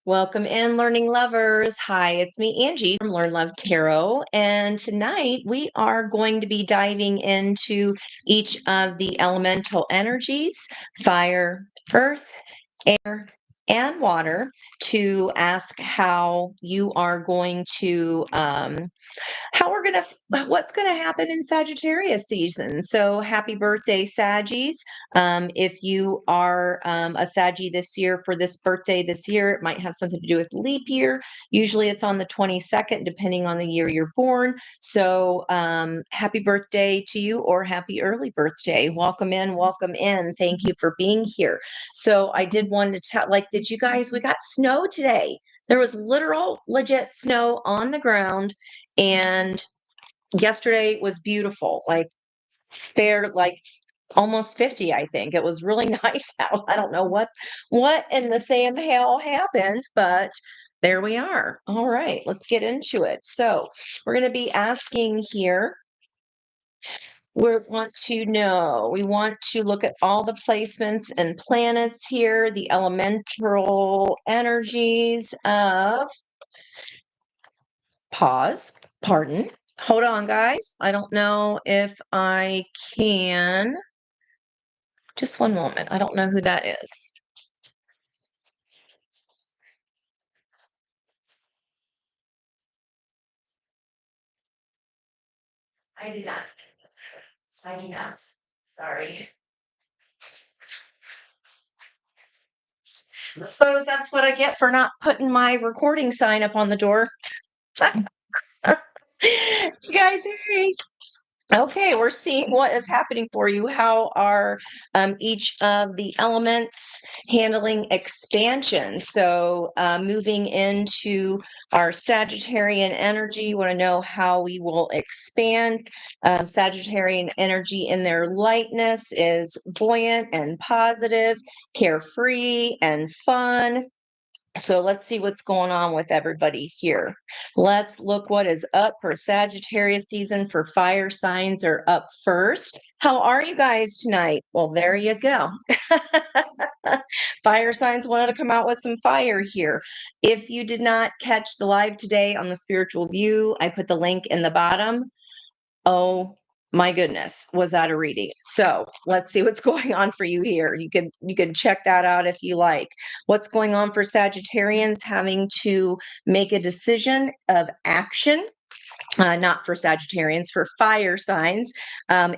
Welcome in, learning lovers. Hi, it's me, Angie from Learn Love Tarot. And tonight we are going to be diving into each of the elemental energies fire, earth, air, and water to ask how you are going to how we're gonna what's gonna happen in Sagittarius season. So happy birthday, Saggies. If you are a Saggy this year for this birthday this year, it might have something to do with leap year. Usually it's on the 22nd, depending on the year you're born. So happy birthday to you or happy early birthday. Welcome in, welcome in. Thank you for being here. So I did want to tell, did you guys, we got snow today. There was literal, legit snow on the ground. And yesterday was beautiful, like fair, like almost 50, I think. It was really nice out. I don't know what in the Sam hell happened, but there we are. All right, let's get into it. So we're going to be asking here. We want to look at all the placements and planets here, the elemental energies of pardon. Hold on, guys. I don't know if I can. Just one moment. I don't know who that is. I do not. I do not. Sorry. I suppose that's what I get for not putting my recording sign up on the door. You guys, hey. Okay, we're seeing what is happening for you. How are each of the elements handling expansion? So, moving into our Sagittarian energy, you want to know how we will expand. Sagittarian energy in their lightness is buoyant and positive, carefree and fun. So let's see what's going on with everybody here. Let's look what is up for Sagittarius season for fire signs are up first. How are you guys tonight? Well, there you go. Fire signs wanted to come out with some fire here. If you did not catch the live today on the spiritual view, I put the link in the bottom. Oh my goodness, was that a reading? So let's see what's going on for you here. You can check that out if you like. What's going on for Sagittarians having to make a decision of action, not for Sagittarians, for fire signs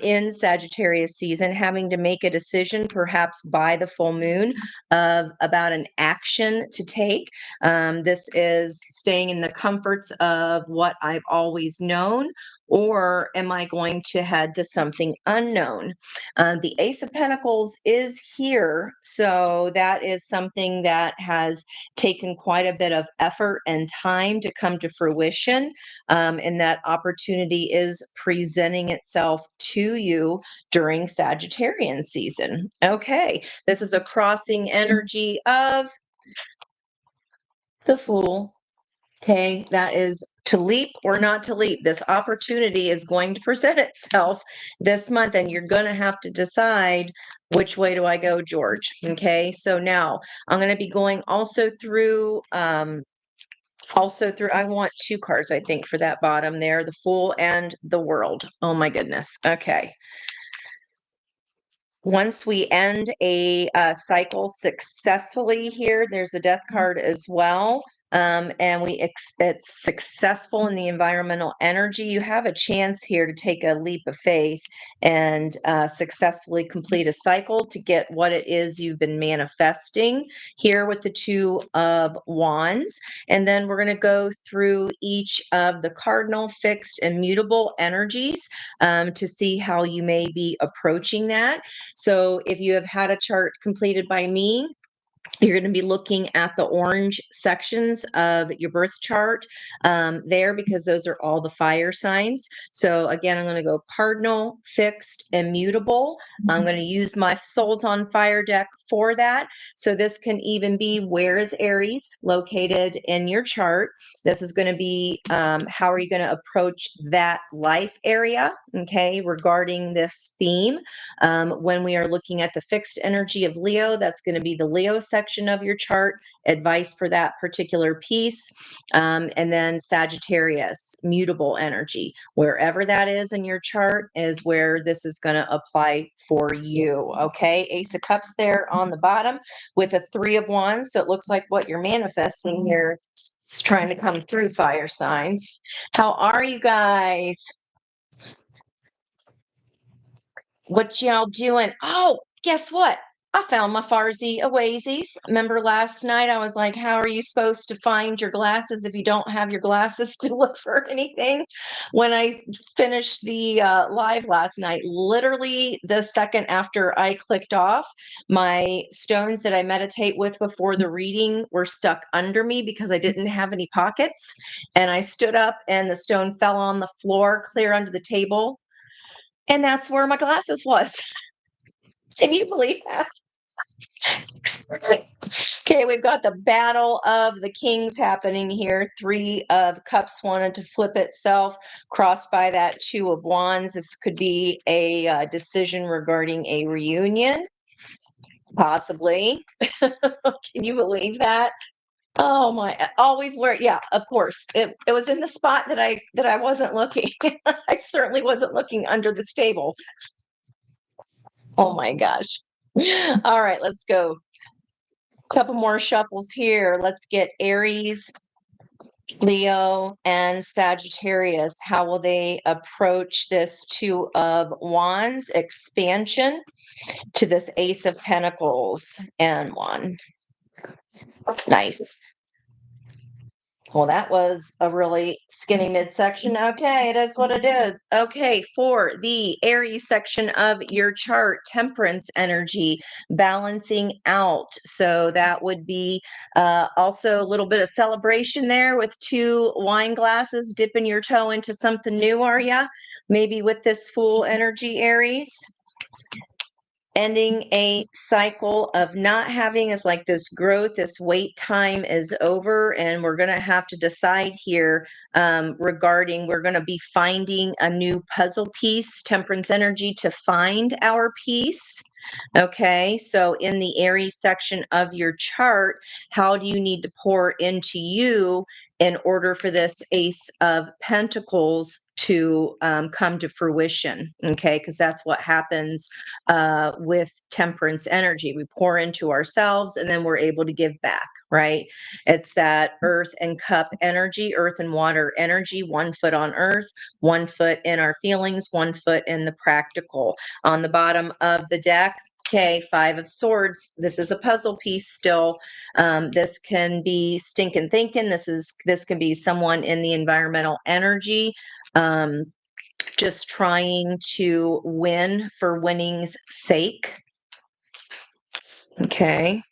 in Sagittarius season, having to make a decision, perhaps by the full moon, about an action to take. This is staying in the comforts of what I've always known, or am I going to head to something unknown? The Ace of Pentacles is here, so that is something that has taken quite a bit of effort and time to come to fruition. And that opportunity is presenting itself to you during Sagittarian season. Okay, this is a crossing energy of the Fool. Okay, that is to leap or not to leap. This opportunity is going to present itself this month, and you're going to have to decide which way do I go, George. Okay, so now I'm going to be going also through I want two cards, I think, for that bottom there, the Fool and the World. Oh my goodness. Okay. Once we end a cycle successfully here, there's a Death card as well. And it's successful in the environmental energy. You have a chance here to take a leap of faith and successfully complete a cycle to get what it is you've been manifesting here with the Two of Wands. And then we're going to go through each of the cardinal, fixed, and mutable energies to see how you may be approaching that. So if you have had a chart completed by me, you're going to be looking at the orange sections of your birth chart there, because those are all the fire signs. So again, I'm going to go cardinal, fixed, and mutable. I'm going to use my Souls on Fire deck for that. So this can even be, where is Aries located in your chart? This is going to be how are you going to approach that life area, okay, regarding this theme. When we are looking at the fixed energy of Leo, that's going to be the Leo section section of your chart, advice for that particular piece. And then Sagittarius, mutable energy. Wherever that is in your chart is where this is going to apply for you. Okay. Ace of Cups there on the bottom with a 3 of Wands. So it looks like what you're manifesting here is trying to come through, fire signs. How are you guys? What y'all doing? Oh, guess what? I found my Farsi Oases. Remember last night I was like, how are you supposed to find your glasses if you don't have your glasses to look for anything? When I finished the live last night, literally the second after I clicked off, my stones that I meditate with before the reading were stuck under me because I didn't have any pockets. And I stood up and the stone fell on the floor clear under the table. And that's where my glasses was. Can you believe that? Okay, we've got the Battle of the Kings happening here. 3 of Cups wanted to flip itself, crossed by that 2 of Wands. This could be a decision regarding a reunion, possibly. Can you believe that? Oh my! Always where? Yeah, of course. It was in the spot that I wasn't looking. I certainly wasn't looking under the table. Oh my gosh! All right, let's go. Couple more shuffles here. Let's get Aries, Leo, and Sagittarius. How will they approach this 2 of Wands expansion to this Ace of Pentacles and one? Nice. Well, that was a really skinny midsection. Okay, it is what it is. Okay, for the Aries section of your chart, temperance energy, balancing out. So that would be also a little bit of celebration there with 2 wine glasses, dipping your toe into something new, are ya? Maybe with this Fool energy, Aries. Ending a cycle of not having is like this growth, this wait time is over, and we're going to have to decide here regarding we're going to be finding a new puzzle piece, temperance energy, to find our piece. Okay, so in the Aries section of your chart, how do you need to pour into you in order for this Ace of Pentacles to come to fruition? Okay, because that's what happens with temperance energy. We pour into ourselves and then we're able to give back, right? It's that earth and cup energy, earth and water energy, 1 foot on earth, 1 foot in our feelings, 1 foot in the practical. On the bottom of the deck, okay, 5 of Swords. This is a puzzle piece still. This can be stinking thinking. This can be someone in the environmental energy. Just trying to win for winning's sake. Okay.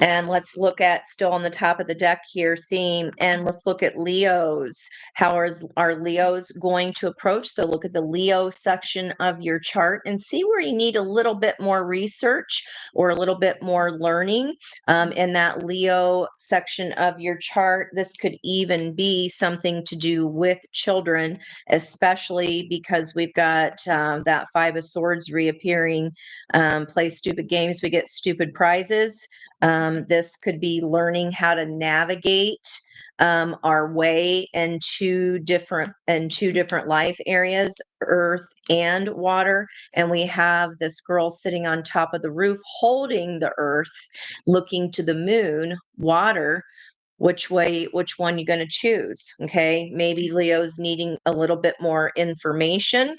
And let's look at, still on the top of the deck here, theme, and let's look at Leos. How are Leos going to approach? So look at the Leo section of your chart and see where you need a little bit more research or a little bit more learning in that Leo section of your chart. This could even be something to do with children, especially because we've got that 5 of Swords reappearing. Play stupid games, we get stupid prizes. This could be learning how to navigate our way in two different life areas, earth and water. And we have this girl sitting on top of the roof holding the earth, looking to the moon, water. Which one you're going to choose? Okay, maybe Leo's needing a little bit more information.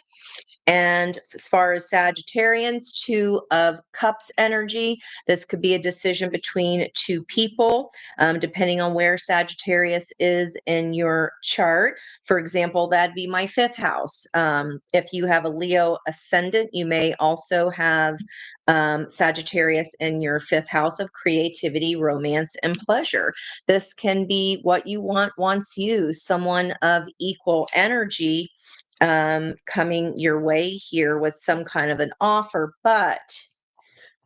And as far as Sagittarians, 2 of Cups energy, this could be a decision between 2 people, depending on where Sagittarius is in your chart. For example, that'd be my 5th house. If you have a Leo ascendant, you may also have Sagittarius in your 5th house of creativity, romance, and pleasure. This can be what you wants you, someone of equal energy coming your way here with some kind of an offer, but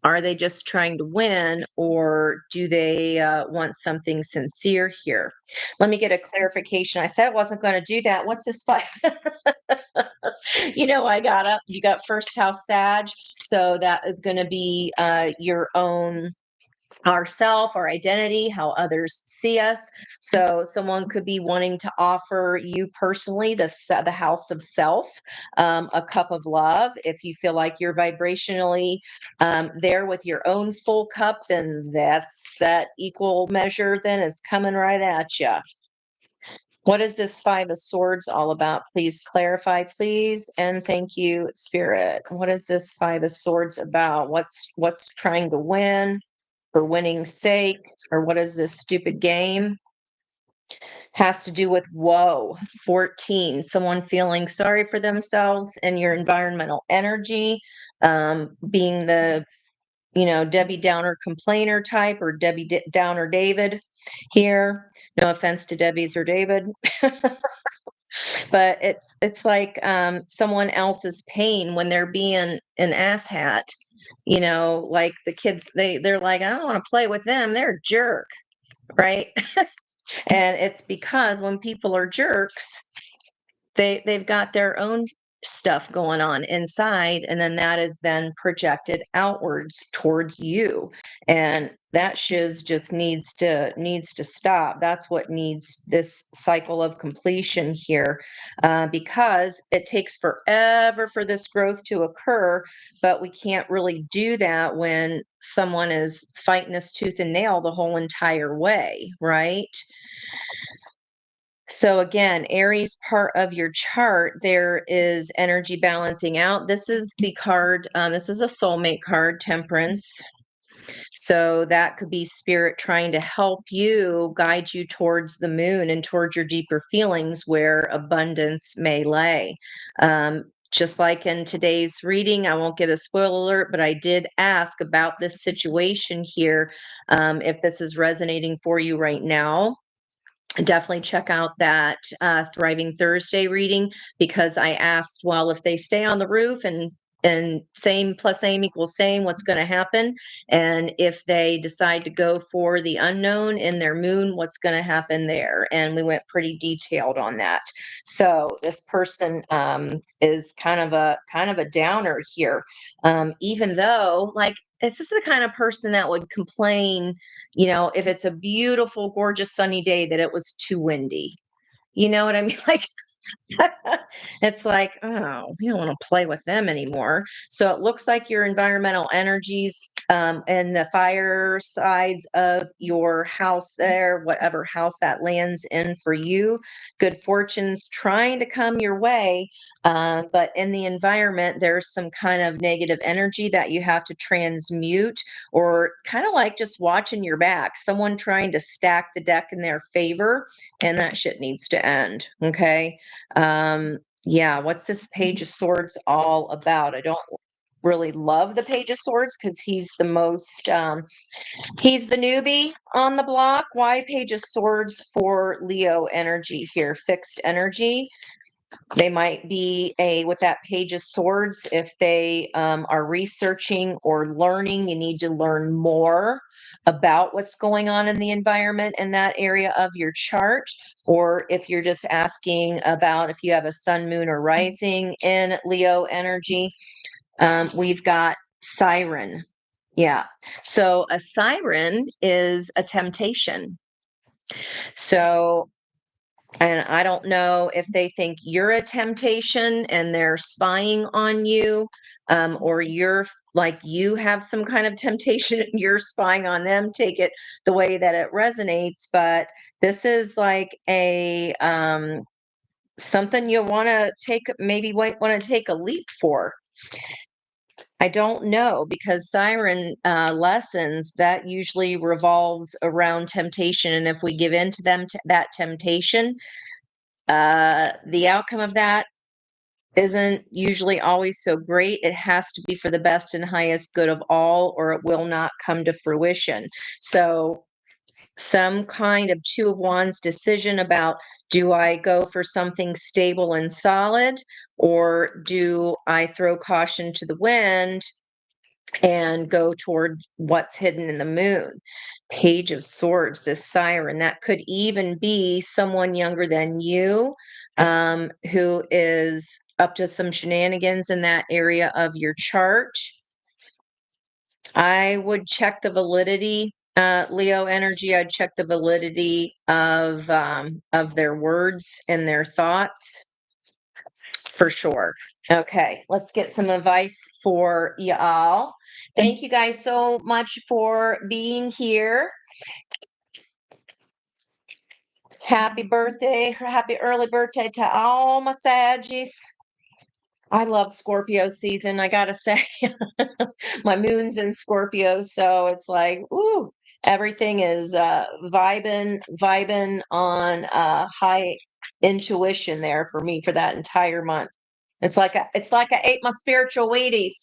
are they just trying to win, or do they want something sincere here? Let me get a clarification. I said I wasn't going to do that. What's this five? I got up. You got 1st house Sag, so that is going to be your own ourself, our identity, how others see us. So someone could be wanting to offer you personally the house of self, a cup of love. If you feel like you're vibrationally there with your own full cup, then that equal measure then is coming right at you. What is this Five of Swords all about? Please clarify, please. And thank you, Spirit. What is this Five of Swords about? What's trying to win for winning's sake? Or what is this stupid game? Has to do with woe. 14. Someone feeling sorry for themselves and your environmental energy, being the Debbie Downer complainer type or Downer David here. No offense to Debbie's or David. But it's like someone else's pain when they're being an asshat. Like the kids, they're like, I don't want to play with them. They're a jerk, right? And it's because when people are jerks, they've got their own stuff going on inside, and then that is then projected outwards towards you, and that shiz just needs to stop. That's what needs this cycle of completion here, because it takes forever for this growth to occur, but we can't really do that when someone is fighting us tooth and nail the whole entire way, right? So again, Aries part of your chart, there is energy balancing out. This is the card, this is a soulmate card, Temperance. So that could be spirit trying to help you guide you towards the moon and towards your deeper feelings where abundance may lay. Just like in today's reading, I won't give a spoiler alert, but I did ask about this situation here. If this is resonating for you right now, definitely check out that Thriving Thursday reading, because I asked, well, if they stay on the roof and same plus same equals same, what's going to happen? And if they decide to go for the unknown in their moon, what's going to happen there? And we went pretty detailed on that. So this person is kind of a downer here, even though like this is the kind of person that would complain, if it's a beautiful, gorgeous, sunny day, that it was too windy. You know what I mean? Like, it's like, oh, we don't want to play with them anymore. So it looks like your environmental energies and the fire sides of your house there, whatever house that lands in for you, good fortune's trying to come your way. But in the environment, there's some kind of negative energy that you have to transmute, or kind of like just watching your back, someone trying to stack the deck in their favor, and that shit needs to end. Okay. Yeah, what's this Page of Swords all about? I don't really love the Page of Swords because he's the newbie on the block. Why Page of Swords for Leo energy here? Fixed energy. They might be with that Page of Swords, if they are researching or learning, you need to learn more about what's going on in the environment in that area of your chart. Or if you're just asking about if you have a sun, moon, or rising in Leo energy, we've got siren. Yeah. So a siren is a temptation. So, and I don't know if they think you're a temptation and they're spying on you, or you're like you have some kind of temptation and you're spying on them. Take it the way that it resonates. But this is like a something you want to take, maybe want to take a leap for. I don't know, because siren lessons that usually revolves around temptation, and if we give in to that temptation, the outcome of that isn't usually always so great. It has to be for the best and highest good of all, or it will not come to fruition. So, some kind of Two of Wands decision about, do I go for something stable and solid, or do I throw caution to the wind and go toward what's hidden in the moon? Page of Swords, this siren, that could even be someone younger than you, who is up to some shenanigans in that area of your chart. I would check the validity Leo energy, I'd check the validity of their words and their thoughts for sure. Okay, let's get some advice for y'all. Thank you guys so much for being here. Happy birthday, happy early birthday to all my Saggies. I love Scorpio season, I gotta say. My moon's in Scorpio, so it's like, ooh, everything is vibing on high intuition there for me for that entire month. It's like I ate my spiritual Wheaties.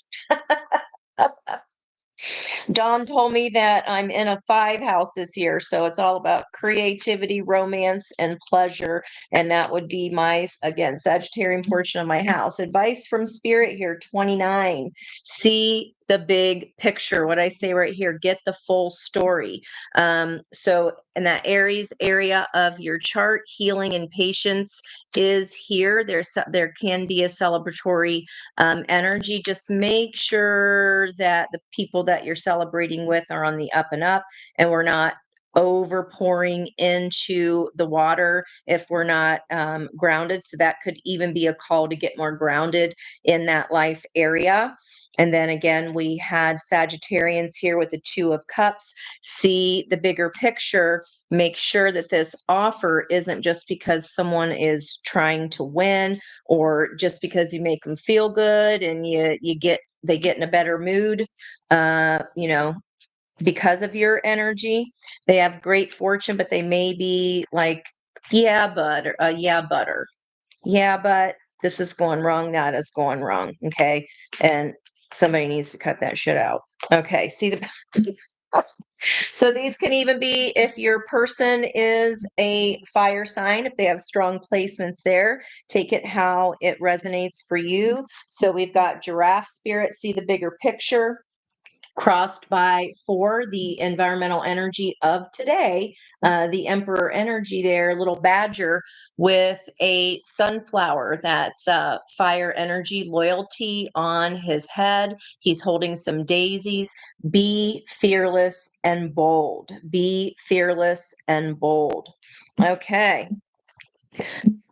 Dawn told me that I'm in a 5 house this year, so it's all about creativity, romance, and pleasure. And that would be my, again, Sagittarian portion of my house. Advice from Spirit here 29. See the big picture. What I say right here, get the full story. So, in that Aries area of your chart, healing and patience is here. There can be a celebratory energy. Just make sure that the people that you're celebrating with are on the up and up, and we're not over pouring into the water if we're not grounded. So that could even be a call to get more grounded in that life area. And then again, we had Sagittarians here with the Two of Cups. See the bigger picture. Make sure that this offer isn't just because someone is trying to win, or just because you make them feel good and they get in a better mood, you know, because of your energy. They have great fortune, but they may be like, yeah, but, yeah, butter. Yeah, but this is going wrong. That is going wrong. Okay. And somebody needs to cut that shit out. Okay. See the so these can even be if your person is a fire sign, if they have strong placements there, take it how it resonates for you. So we've got giraffe spirit, see the bigger picture, crossed by 4, the environmental energy of today, the emperor energy there, little badger with a sunflower. That's fire energy, loyalty on his head. He's holding some daisies. Be fearless and bold. Be fearless and bold. Okay.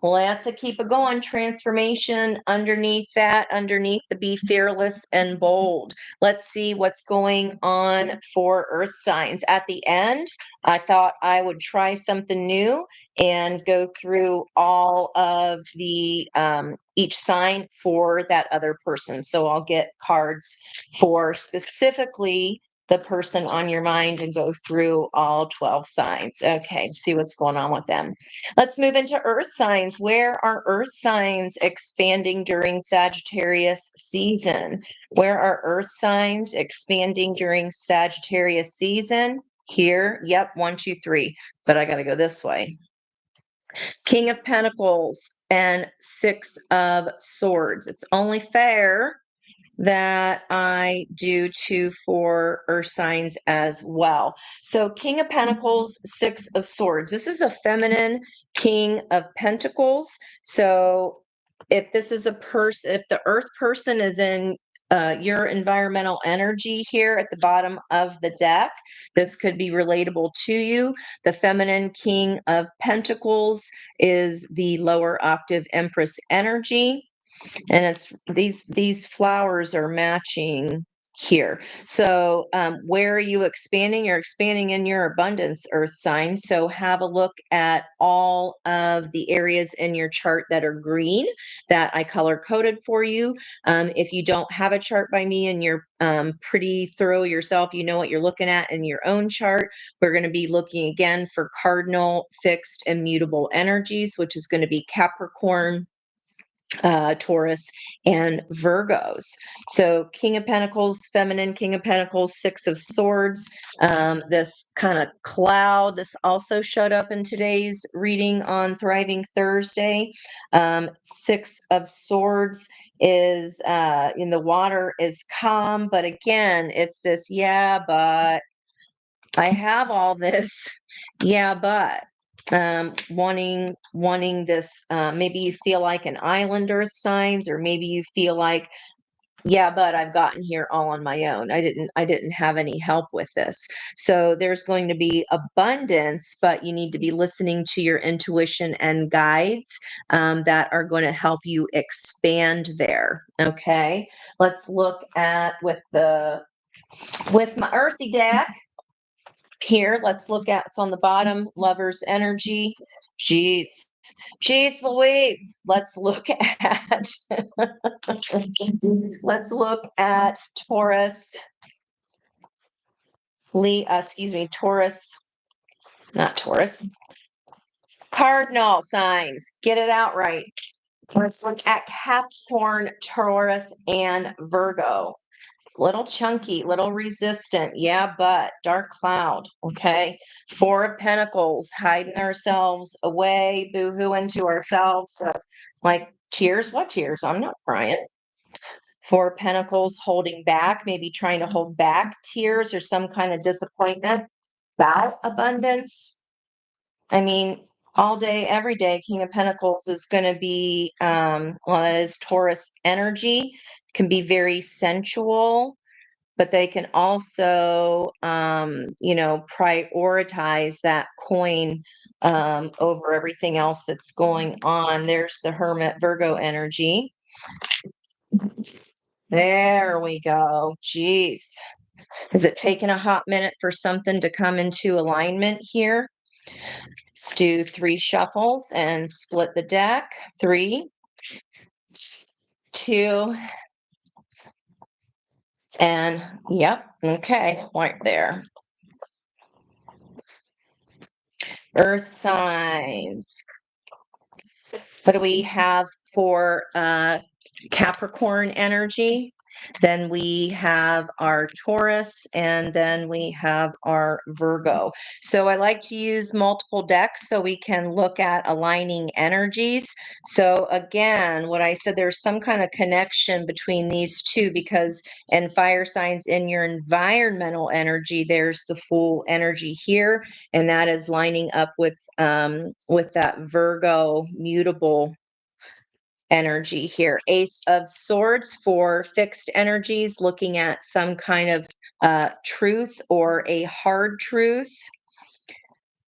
Let's keep it going. Transformation underneath that, underneath the be fearless and bold. Let's see what's going on for earth signs. At the end, I thought I would try something new and go through all of the each sign for that other person. So I'll get cards for specifically the person on your mind and go through all 12 signs. Okay, see what's going on with them. Let's move into earth signs. Where are earth signs expanding during Sagittarius season? Where are earth signs expanding during Sagittarius season? Here, yep, 1, 2, 3. But I got to go this way. King of Pentacles and 6 of Swords. It's only fair that I do 2 for earth signs as well. So King of Pentacles, 6 of Swords. This is a feminine King of Pentacles. So if this is a person, if the earth person is in your environmental energy here at the bottom of the deck, this could be relatable to you. The feminine King of Pentacles is the lower octave Empress energy, and it's these flowers are matching here. So where are you expanding? You're expanding in your abundance, earth sign. So have a look at all of the areas in your chart that are green that I color coded for you. If you don't have a chart by me and you're pretty thorough yourself, you know what you're looking at in your own chart. We're going to be looking again for cardinal, fixed, and mutable energies, which is going to be Capricorn, Taurus, and Virgos. So King of Pentacles, feminine King of Pentacles, 6 of Swords. This kind of cloud, this also showed up in today's reading on Thriving Thursday. 6 of Swords is in the water is calm, but again, it's this, yeah, but I have all this. Yeah, but wanting this, maybe you feel like an island earth signs, or maybe you feel like Yeah, but I've gotten here all on my own. I didn't have any help with this. So there's going to be abundance, but you need to be listening to your intuition and guides that are going to help you expand there. Okay. Let's look at with my earthy deck here. Let's look at what's on the bottom. Lover's energy. Jeez. Jeez Louise. Let's look at Taurus, Taurus, not Taurus, cardinal signs. Get it out right. Let's look at Capricorn, Taurus, and Virgo. Little chunky, little resistant. Yeah, but dark cloud. Okay. Four of Pentacles, hiding ourselves away, boo-hooing to ourselves. But like tears, what tears? I'm not crying. Four of Pentacles, holding back, maybe trying to hold back tears or some kind of disappointment about abundance. I mean, all day, every day, King of Pentacles is going to be, well, that is Taurus energy, can be very sensual, but they can also, prioritize that coin over everything else that's going on. There's the Hermit Virgo energy. There we go. Jeez. Is it taking a hot minute for something to come into alignment here? Let's do 3 shuffles and split the deck. 3, 2, and yep. Okay, right there. Earth signs. What do we have for Capricorn energy? Then we have our Taurus, and then we have our Virgo. So I like to use multiple decks so we can look at aligning energies. So again, what I said, there's some kind of connection between these two because in fire signs, in your environmental energy, there's the Fool energy here, and that is lining up with that Virgo mutable energy here. Ace of Swords for fixed energies, looking at some kind of truth or a hard truth.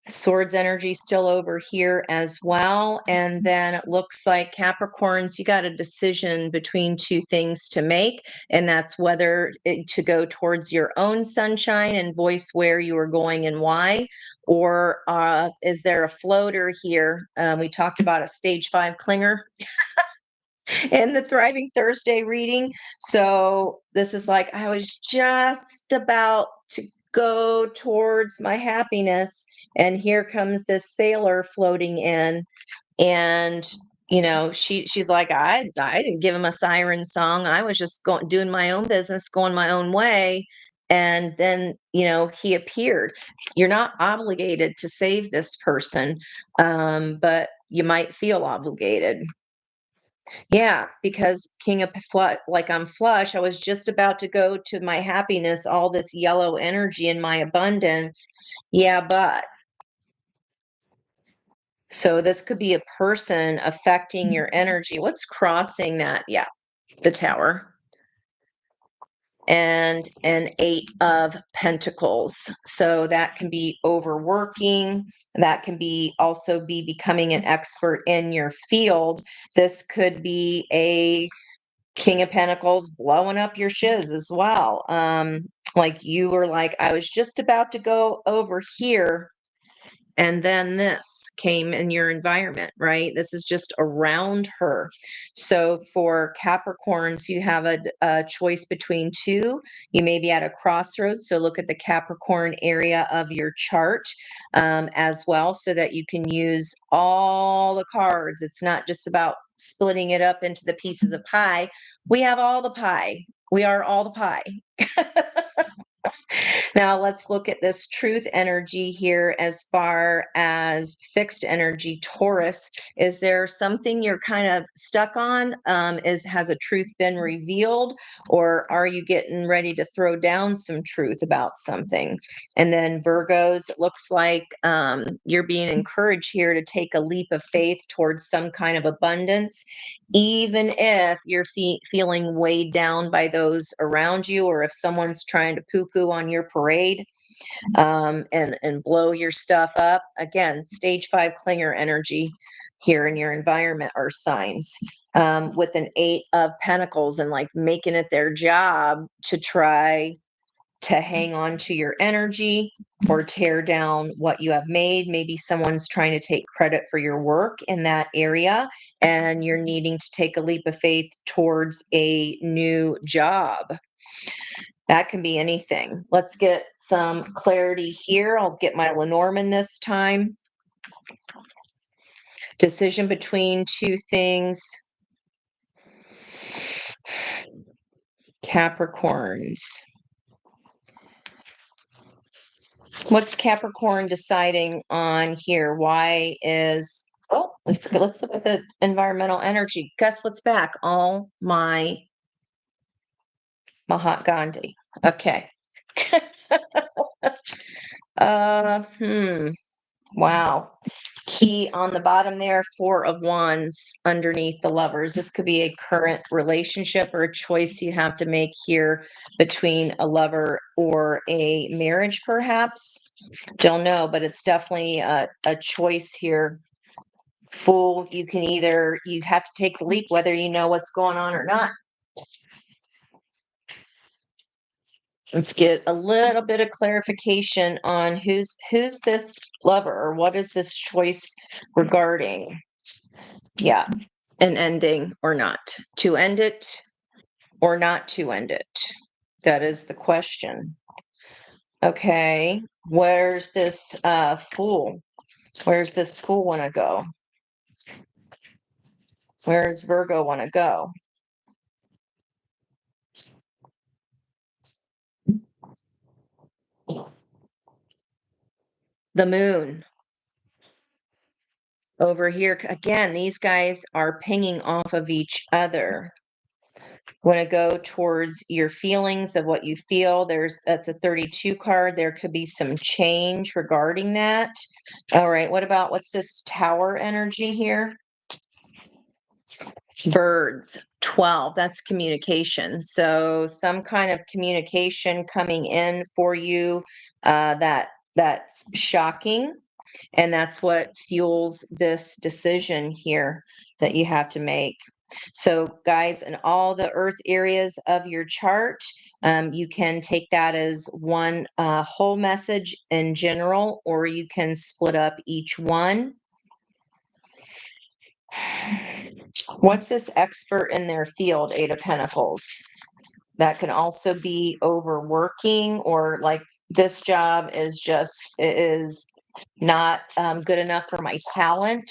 Swords energy still over here as well. And then it looks like Capricorns, you got a decision between two things to make, and that's whether to go towards your own sunshine and voice where you are going and why, or is there a floater here? We talked about a stage 5 clinger in the Thriving Thursday reading. So this is like, I was just about to go towards my happiness, and here comes this sailor floating in. And she's like, I didn't give him a siren song. I was just going doing my own business, going my own way. And then he appeared. You're not obligated to save this person, but you might feel obligated. Yeah, because King of like I'm flush, I was just about to go to my happiness, all this yellow energy in my abundance. Yeah, but so this could be a person affecting your energy. What's crossing that? Yeah, the Tower. And an 8 of Pentacles. So that can be overworking. That can be also be becoming an expert in your field. This could be a King of Pentacles blowing up your shiz as well. Like you were like, I was just about to go over here, and then this came in your environment, right? This is just around her. So for Capricorns, you have a choice between two. You may be at a crossroads. So look at the Capricorn area of your chart as well, so that you can use all the cards. It's not just about splitting it up into the pieces of pie. We have all the pie. We are all the pie. Now let's look at this truth energy here as far as fixed energy, Taurus. Is there something you're kind of stuck on? Has a truth been revealed, or are you getting ready to throw down some truth about something? And then Virgos, it looks like you're being encouraged here to take a leap of faith towards some kind of abundance. even if you're feeling weighed down by those around you, or if someone's trying to poo-poo on your parade, and blow your stuff up. Again, stage 5 clinger energy here in your environment or signs. With an 8 of Pentacles and like making it their job to try to hang on to your energy or tear down what you have made. Maybe someone's trying to take credit for your work in that area, and you're needing to take a leap of faith towards a new job. That can be anything. Let's get some clarity here. I'll get my Lenormand this time. Decision between two things. Capricorns. What's Capricorn deciding on here? Why is, oh, let's look at the environmental energy. Guess what's back? All my Mahat Gandhi. Okay. uh, hmm. Wow. Key on the bottom there, 4 of Wands underneath the Lovers. This could be a current relationship or a choice you have to make here between a lover or a marriage, perhaps. Don't know, but it's definitely a choice here. Fool, you have to take the leap whether you know what's going on or not. Let's get a little bit of clarification on who's this lover, or what is this choice regarding? Yeah, an ending or not. To end it or not to end it. That is the question. Okay, where's this fool? Where's this fool want to go? Where's Virgo want to go? The moon. Over here, again, these guys are pinging off of each other. Want to go towards your feelings of what you feel. That's a 32 card. There could be some change regarding that. All right, what's this tower energy here? Birds. 12. That's communication. So some kind of communication coming in for you, that's shocking. And that's what fuels this decision here that you have to make. So, guys, in all the earth areas of your chart, you can take that as one whole message in general, or you can split up each one. What's this expert in their field? 8 of Pentacles. That can also be overworking, or like this job is not good enough for my talent,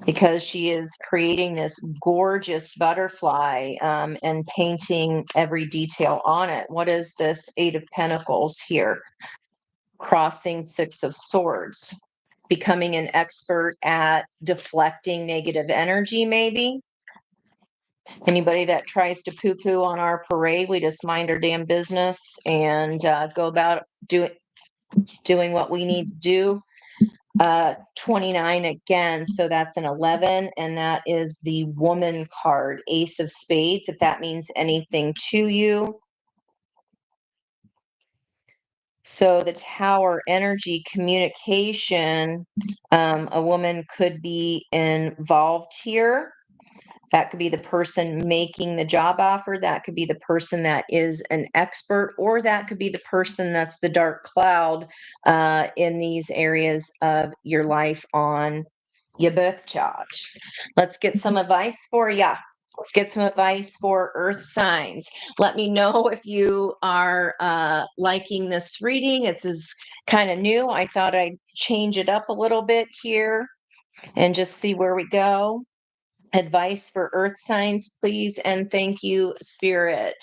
because she is creating this gorgeous butterfly and painting every detail on it. What is this 8 of Pentacles here? Crossing 6 of Swords. Becoming an expert at deflecting negative energy, maybe. Anybody that tries to poo-poo on our parade, we just mind our damn business and go about doing what we need to do. 29 again, so that's an 11, and that is the woman card, Ace of Spades, if that means anything to you. So the tower energy, communication, a woman could be involved here. That could be the person making the job offer. That could be the person that is an expert, or that could be the person that's the dark cloud in these areas of your life on your birth chart. Let's get some advice for ya. Let's get some advice for earth signs. Let me know if you are liking this reading. It's kind of new. I thought I'd change it up a little bit here and just see where we go. Advice for earth signs, please, and thank you, Spirit.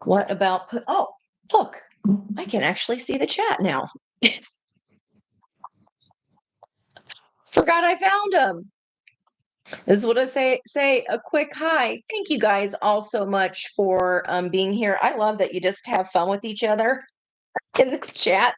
What about oh, look, I can actually see the chat now. Forgot I found them. This is what I say a quick hi. Thank you guys all so much for being here. I love that you just have fun with each other. in the chat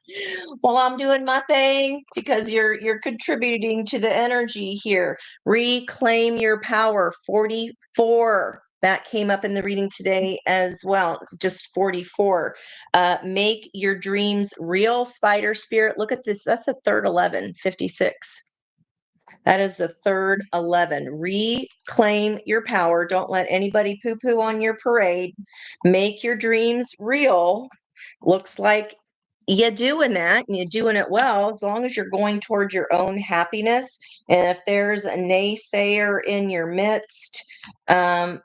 while I'm doing my thing because you're contributing to the energy here. Reclaim your power. 44. That came up in the reading today as well. Just 44. Make your dreams real, spider spirit. Look at this. That's the third 11, 56. That is the third 11. Reclaim your power. Don't let anybody poo poo on your parade. Make your dreams real. Looks like you're doing that and you're doing it well as long as you're going towards your own happiness. And if there's a naysayer in your midst,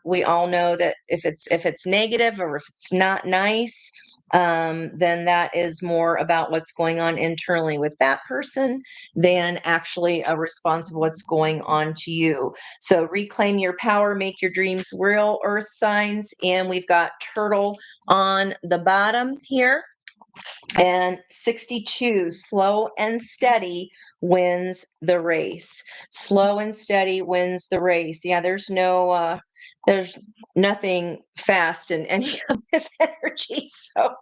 we all know that if it's negative or if it's not nice, then that is more about what's going on internally with that person than actually a response of what's going on to you. So reclaim your power, make your dreams real, earth signs. And we've got turtle on the bottom here. And 62, slow and steady wins the race. Slow and steady wins the race. Yeah, there's nothing fast in any of this energy. So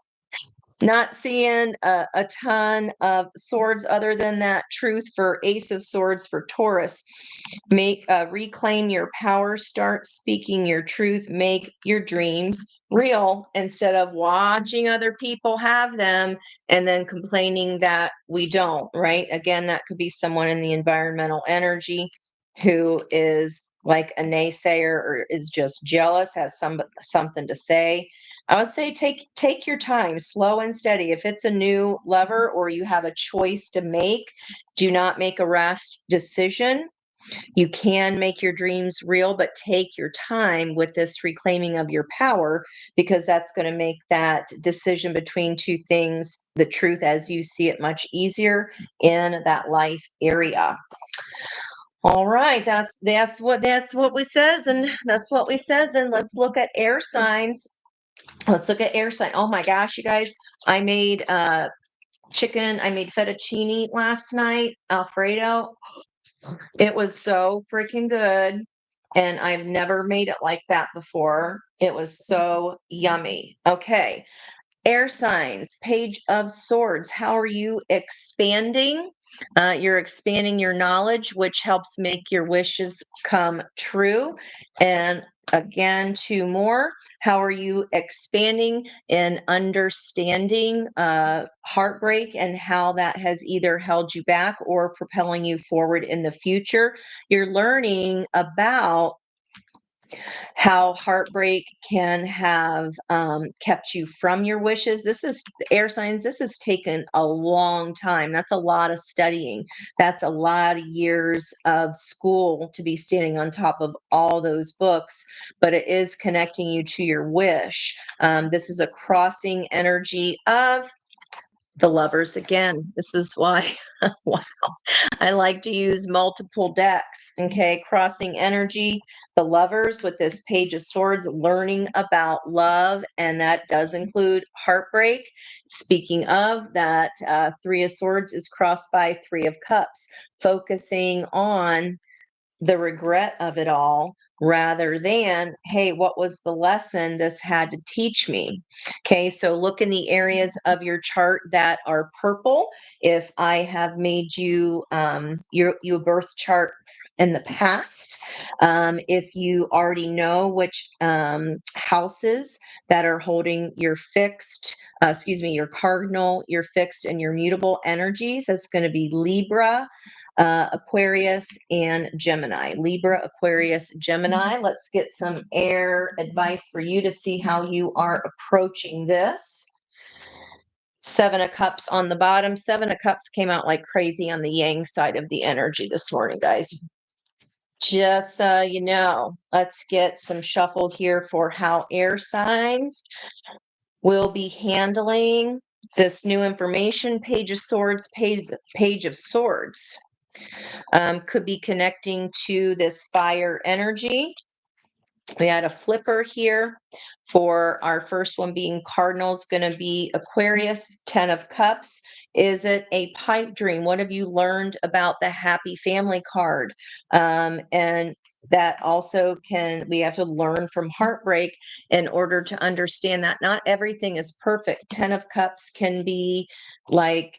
not seeing a ton of swords other than that truth for Ace of Swords for Taurus. Reclaim your power, start speaking your truth, make your dreams real instead of watching other people have them and then complaining that we don't, right? Again, that could be someone in the environmental energy who is like a naysayer or is just jealous, has something to say. I would say take your time, slow and steady. If it's a new lover or you have a choice to make, do not make a rash decision. You can make your dreams real, but take your time with this reclaiming of your power because that's going to make that decision between two things, the truth as you see it, much easier in that life area. All right, that's what we says, and that's what we says, and let's look at air signs. Let's look at air sign. Oh my gosh, you guys, I made chicken. I made fettuccine last night, Alfredo. It was so freaking good. And I've never made it like that before. It was so yummy. Okay. Air signs, Page of Swords. How are you expanding? You're expanding your knowledge, which helps make your wishes come true. And again, two more. How are you expanding and understanding heartbreak and how that has either held you back or propelling you forward in the future? You're learning about how heartbreak can have kept you from your wishes. This is air signs. This has taken a long time. That's a lot of studying. That's a lot of years of school to be standing on top of all those books, but it is connecting you to your wish. This is a crossing energy of the lovers again. This is why, wow, I like to use multiple decks. Okay, crossing energy, the lovers with this Page of Swords, learning about love, and that does include heartbreak. Speaking of that, Three of Swords is crossed by Three of Cups, focusing on the regret of it all rather than, hey, what was the lesson this had to teach me? Okay, so look in the areas of your chart that are purple. If I have made you you a birth chart in the past, if you already know which houses that are holding your fixed, your cardinal, your fixed, and your mutable energies, that's going to be Libra, Aquarius, and Gemini. Libra, Aquarius, Gemini. Let's get some air advice for you to see how you are approaching this. Seven of Cups on the bottom. Seven of Cups came out like crazy on the Yang side of the energy this morning, guys. Just so you know, let's get some shuffle here for how air signs will be handling this new information. Page of Swords, Page of Swords. Could be connecting to this fire energy. We had a flipper here for our first one being Cardinals, going to be Aquarius, 10 of Cups. Is it a pipe dream? What have you learned about the happy family card? And that also we have to learn from heartbreak in order to understand that not everything is perfect. 10 of Cups can be like,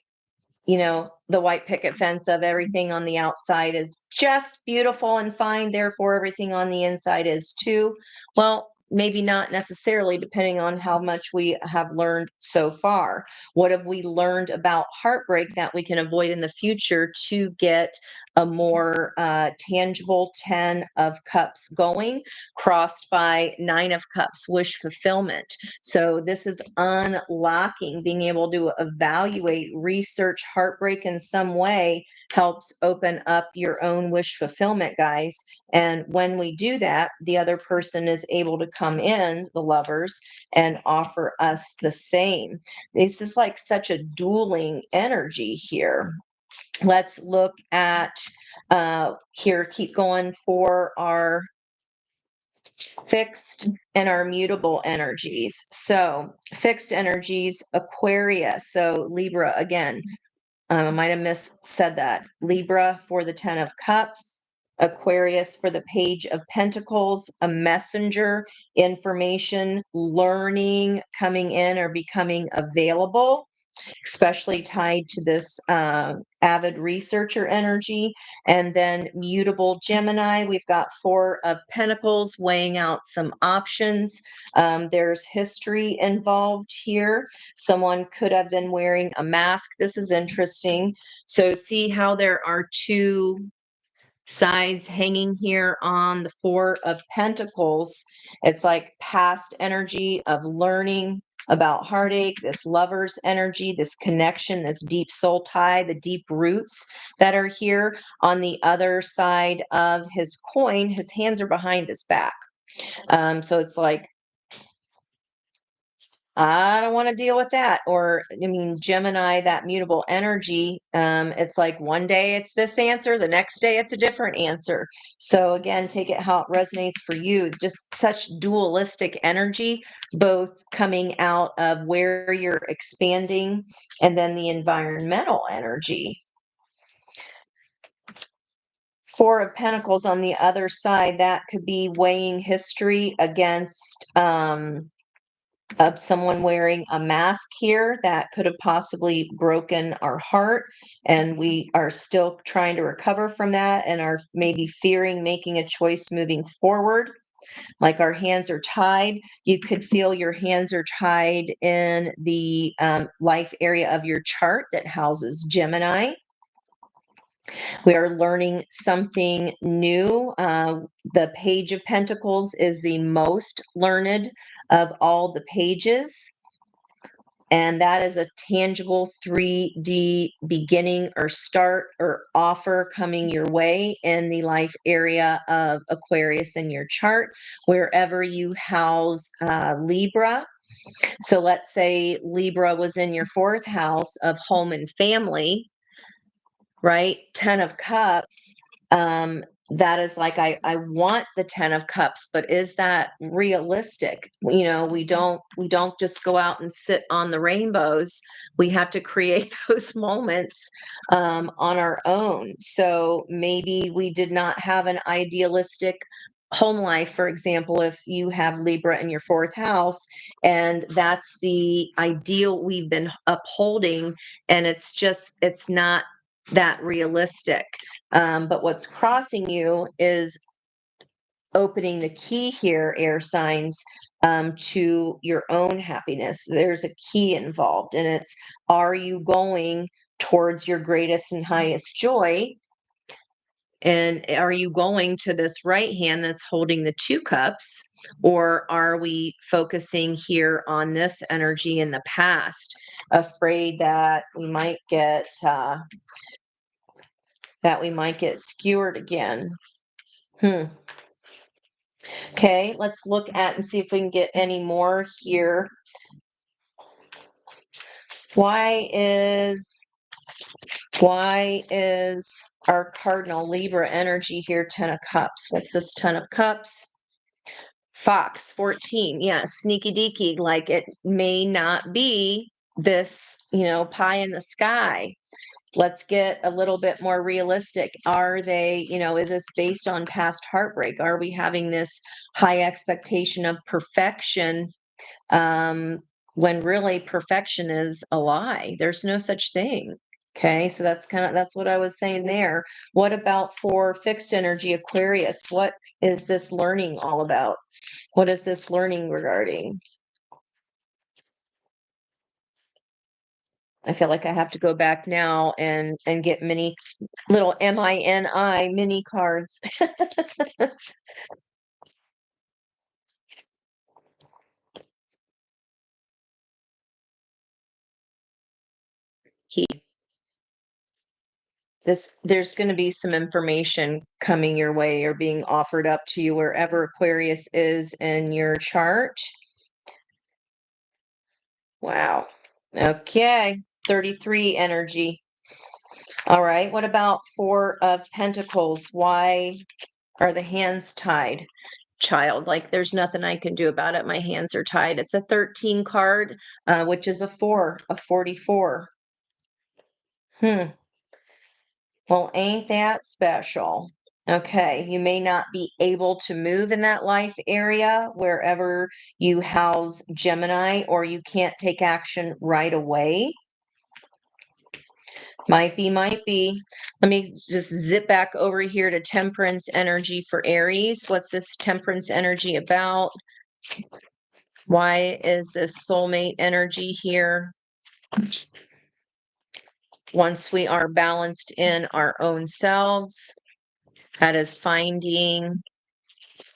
the white picket fence of everything on the outside is just beautiful and fine, therefore everything on the inside is too. Well, maybe not necessarily, depending on how much we have learned so far. What have we learned about heartbreak that we can avoid in the future to get a more tangible 10 of Cups going, crossed by 9 of Cups, wish fulfillment. So this is unlocking, being able to evaluate, research heartbreak in some way helps open up your own wish fulfillment, guys. And when we do that, the other person is able to come in, the lovers, and offer us the same. This is like such a dueling energy here. Let's look at here, keep going for our fixed and our mutable energies. So, fixed energies, Aquarius. So, Libra again. I might have said that. Libra for the 10 of Cups, Aquarius for the Page of Pentacles, a messenger, information, learning, coming in or becoming available, especially tied to this avid researcher energy. And then mutable Gemini, we've got 4 of Pentacles, weighing out some options. There's history involved here. Someone could have been wearing a mask. This is interesting. So see how there are 2 sides hanging here on the 4 of Pentacles. It's like past energy of learning about heartache, this lover's energy, this connection, this deep soul tie, the deep roots that are here. On the other side of his coin, his hands are behind his back. So it's like, I don't want to deal with that. Or, I mean, Gemini, that mutable energy, it's like one day it's this answer, the next day it's a different answer. So, again, take it how it resonates for you. Just such dualistic energy, both coming out of where you're expanding and then the environmental energy. 4 of Pentacles on the other side, that could be weighing history against of someone wearing a mask here that could have possibly broken our heart, and we are still trying to recover from that and are maybe fearing making a choice moving forward. Like our hands are tied. You could feel your hands are tied in the life area of your chart that houses Gemini. We are learning something new. The Page of Pentacles is the most learned of all the pages. And that is a tangible 3D beginning or start or offer coming your way in the life area of Aquarius in your chart, wherever you house Libra. So let's say Libra was in your 4th house of home and family, right? 10 of Cups. That is like, I want the 10 of Cups, but is that realistic? We don't just go out and sit on the rainbows. We have to create those moments on our own. So maybe we did not have an idealistic home life, for example, if you have Libra in your 4th house, and that's the ideal we've been upholding, and it's not that realistic. But what's crossing you is opening the key here, air signs, to your own happiness. There's a key involved, and it's, are you going towards your greatest and highest joy? And are you going to this right hand that's holding the 2 cups? Or are we focusing here on this energy in the past, afraid that we might get skewered again? Okay, let's look at and see if we can get any more here. Why is our cardinal Libra energy here 10 of Cups? What's this 10 of Cups? Fox 14. Yeah, sneaky deaky. Like, it may not be this, pie in the sky. Let's get a little bit more realistic. Are they, is this based on past heartbreak? Are we having this high expectation of perfection, um, when really perfection is a lie? There's no such thing. Okay, so that's what I was saying there. What about for fixed energy Aquarius? What is this learning all about? What is this learning regarding? I feel like I have to go back now and get mini little mini cards. Key. There's going to be some information coming your way or being offered up to you wherever Aquarius is in your chart. Wow. Okay. 33 energy. All right. What about Four of Pentacles? Why are the hands tied? Child, like there's nothing I can do about it. My hands are tied. It's a 13 card, which is a 4, a 44. Well, ain't that special? Okay, you may not be able to move in that life area wherever you house Gemini, or you can't take action right away. Might be, might be. Let me just zip back over here to Temperance energy for Aries. What's this Temperance energy about? Why is this soulmate energy here? Once we are balanced in our own selves, that is finding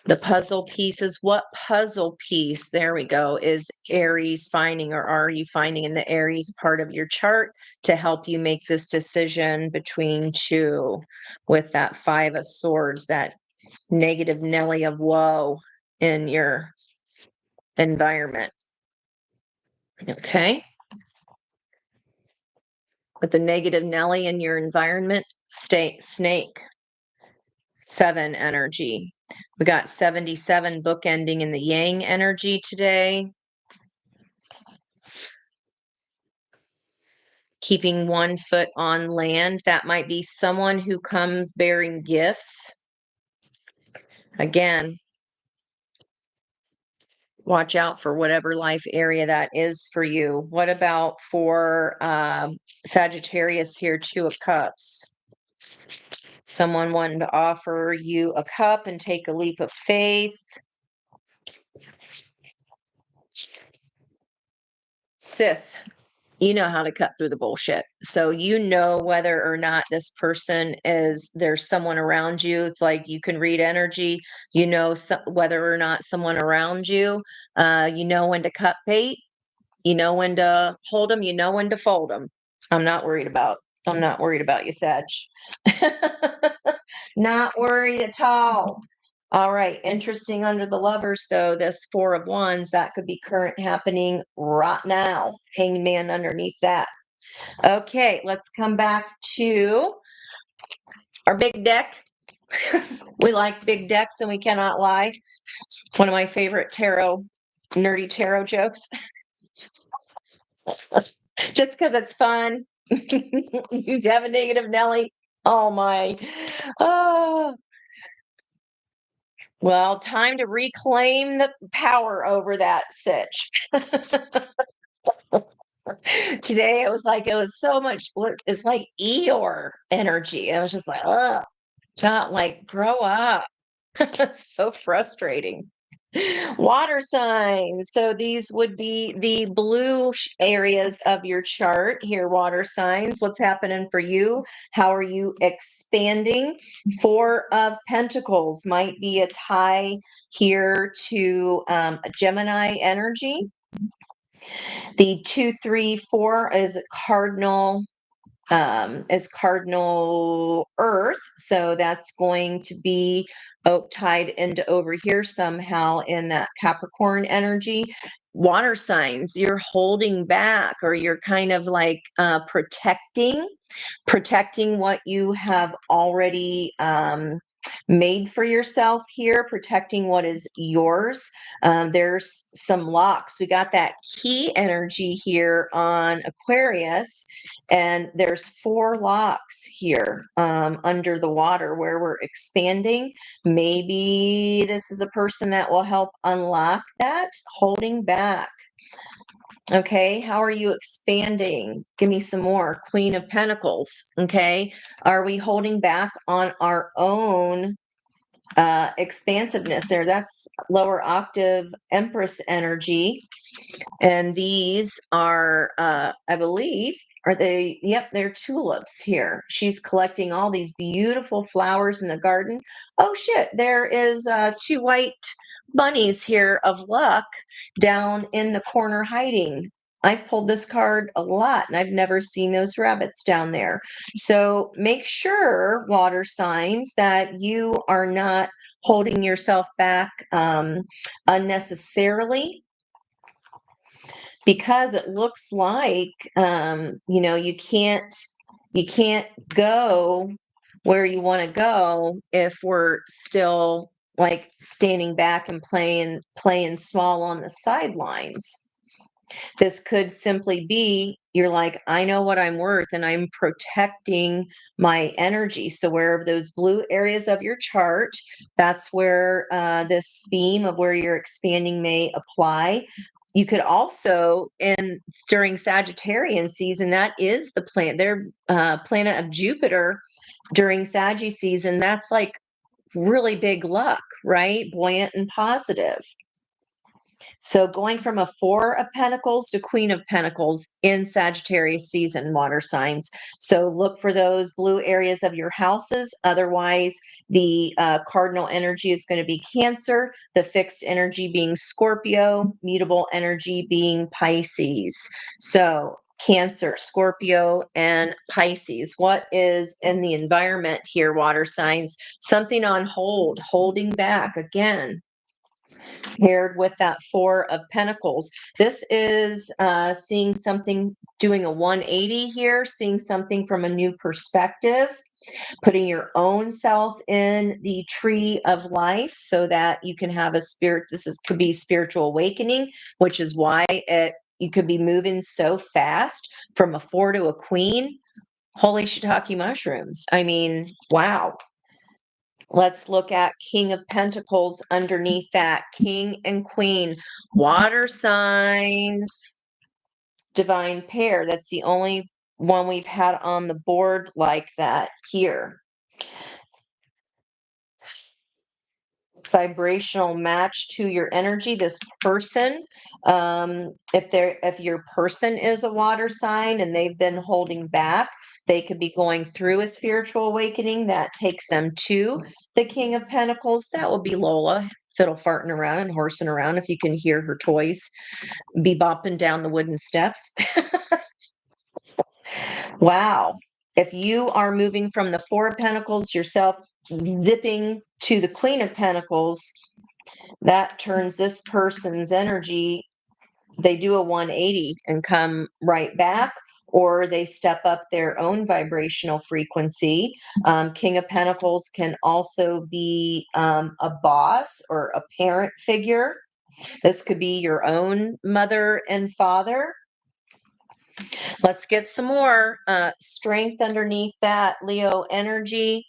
the puzzle pieces. What puzzle piece, there we go, is Aries finding, or are you finding in the Aries part of your chart to help you make this decision between two, with that Five of Swords, that negative Nelly of woe in your environment? Okay. With the negative Nelly in your environment, snake. 7 energy. We got 77 bookending in the Yang energy today. Keeping one foot on land. That might be someone who comes bearing gifts. Again, watch out for whatever life area that is for you. What about for Sagittarius here, 2 of Cups? Someone wanting to offer you a cup and take a leap of faith. Sith, you know how to cut through the bullshit. So you know whether or not this person is, there's someone around you. It's like you can read energy. You know whether or not someone around you. You know when to cut bait. You know when to hold them. You know when to fold them. I'm not worried about. I'm not worried about you, Sag. Not worried at all. All right. Interesting under the Lovers, though, this Four of Wands, that could be current happening right now. Hangman underneath that. Okay, let's come back to our big deck. We like big decks and we cannot lie. One of my favorite nerdy tarot jokes. Just because it's fun. You have a negative Nelly. Oh my. Oh. Well, time to reclaim the power over that sitch. Today it was so much, it's like Eeyore energy. I was just like, oh, not like grow up. So frustrating. Water signs. So these would be the blue areas of your chart here, water signs. What's happening for you? How are you expanding? Four of Pentacles might be a tie here to Gemini energy. The 2, 3, 4 is cardinal earth. So that's going to be tied into over here somehow in that Capricorn energy. Water signs, you're holding back, or you're kind of like protecting what you have already made for yourself here, protecting what is yours. There's some locks. We got that key energy here on Aquarius, and there's 4 locks here under the water where we're expanding. Maybe this is a person that will help unlock that, holding back. Okay, how are you expanding? Give me some more. Queen of Pentacles. Okay, are we holding back on our own expansiveness there? That's lower octave Empress energy. And these are, I believe, are they? Yep, they're tulips here. She's collecting all these beautiful flowers in the garden. Oh, shit, there is 2 white bunnies here of luck down in the corner hiding. I've pulled this card a lot and I've never seen those rabbits down there. So make sure, water signs, that you are not holding yourself back unnecessarily, because it looks like you can't go where you want to go if we're still like standing back and playing small on the sidelines. This could simply be you're like, I know what I'm worth and I'm protecting my energy. So, where those blue areas of your chart, that's where this theme of where you're expanding may apply. You could also, during Sagittarian season, that is the planet, their planet of Jupiter during Saggy season. That's like really big luck, right? Buoyant and positive. So going from a 4 of Pentacles to Queen of Pentacles in Sagittarius season, water signs. So look for those blue areas of your houses. Otherwise, the cardinal energy is going to be Cancer, the fixed energy being Scorpio, mutable energy being Pisces. So Cancer, Scorpio, and Pisces. What is in the environment here, water signs? Something on hold, holding back again, paired with that 4 of Pentacles. This is seeing something, doing a 180 here, seeing something from a new perspective, putting your own self in the tree of life so that you can have a spirit. Could be spiritual awakening, which is why you could be moving so fast from a 4 to a queen. Holy shiitake mushrooms. I mean, wow. Let's look at King of Pentacles underneath that. King and Queen, water signs, divine pair. That's the only one we've had on the board like that here. Vibrational match to your energy. This person, if your person is a water sign and they've been holding back, they could be going through a spiritual awakening that takes them to the King of Pentacles. That would be Lola, fiddle farting around and horsing around, if you can hear her toys be bopping down the wooden steps. Wow. If you are moving from the 4 of Pentacles yourself, zipping to the Queen of Pentacles, that turns this person's energy. They do a 180 and come right back, or they step up their own vibrational frequency. King of Pentacles can also be a boss or a parent figure. This could be your own mother and father. Let's get some more strength underneath that Leo energy,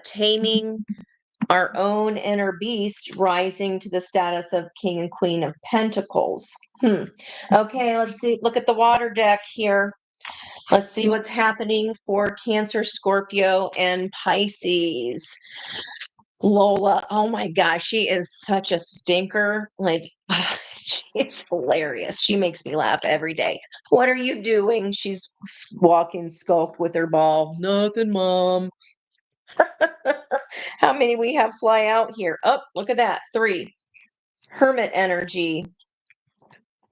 taming our own inner beast, rising to the status of King and Queen of Pentacles. Okay, let's see. Look at the water deck here. Let's see what's happening for Cancer, Scorpio, and Pisces. Lola, oh my gosh, she is such a stinker. Like, she's hilarious. She makes me laugh every day. What are you doing? She's walking skulk with her ball. Nothing, Mom. How many we have fly out here? Oh, look at that. 3. Hermit energy.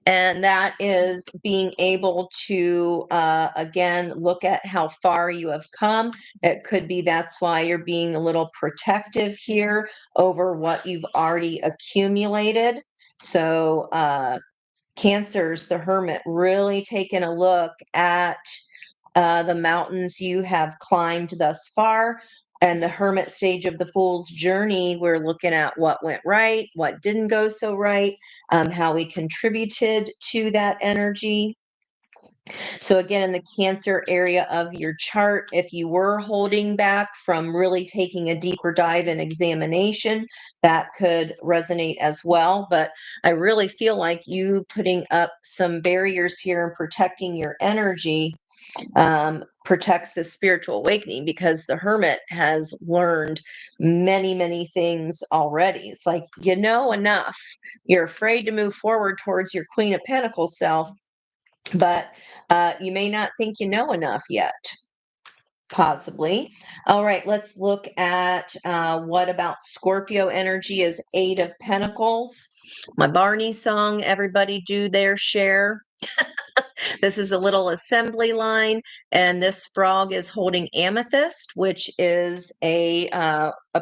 And that is being able to, again, look at how far you have come. It could be that's why you're being a little protective here over what you've already accumulated. So, Cancers, the Hermit, really taking a look at the mountains you have climbed thus far. And the hermit stage of the fool's journey, we're looking at what went right, what didn't go so right, how we contributed to that energy. So, again, in the Cancer area of your chart, if you were holding back from really taking a deeper dive and examination, that could resonate as well. But I really feel like you putting up some barriers here and protecting your energy protects the spiritual awakening, because the hermit has learned many, many things already. It's like, you know, enough. You're afraid to move forward towards your Queen of Pentacles self, but you may not think you know enough yet. Possibly. All right, let's look at what about Scorpio energy is Eight of Pentacles. My Barney song, everybody do their share. This is a little assembly line, and this frog is holding amethyst, which is a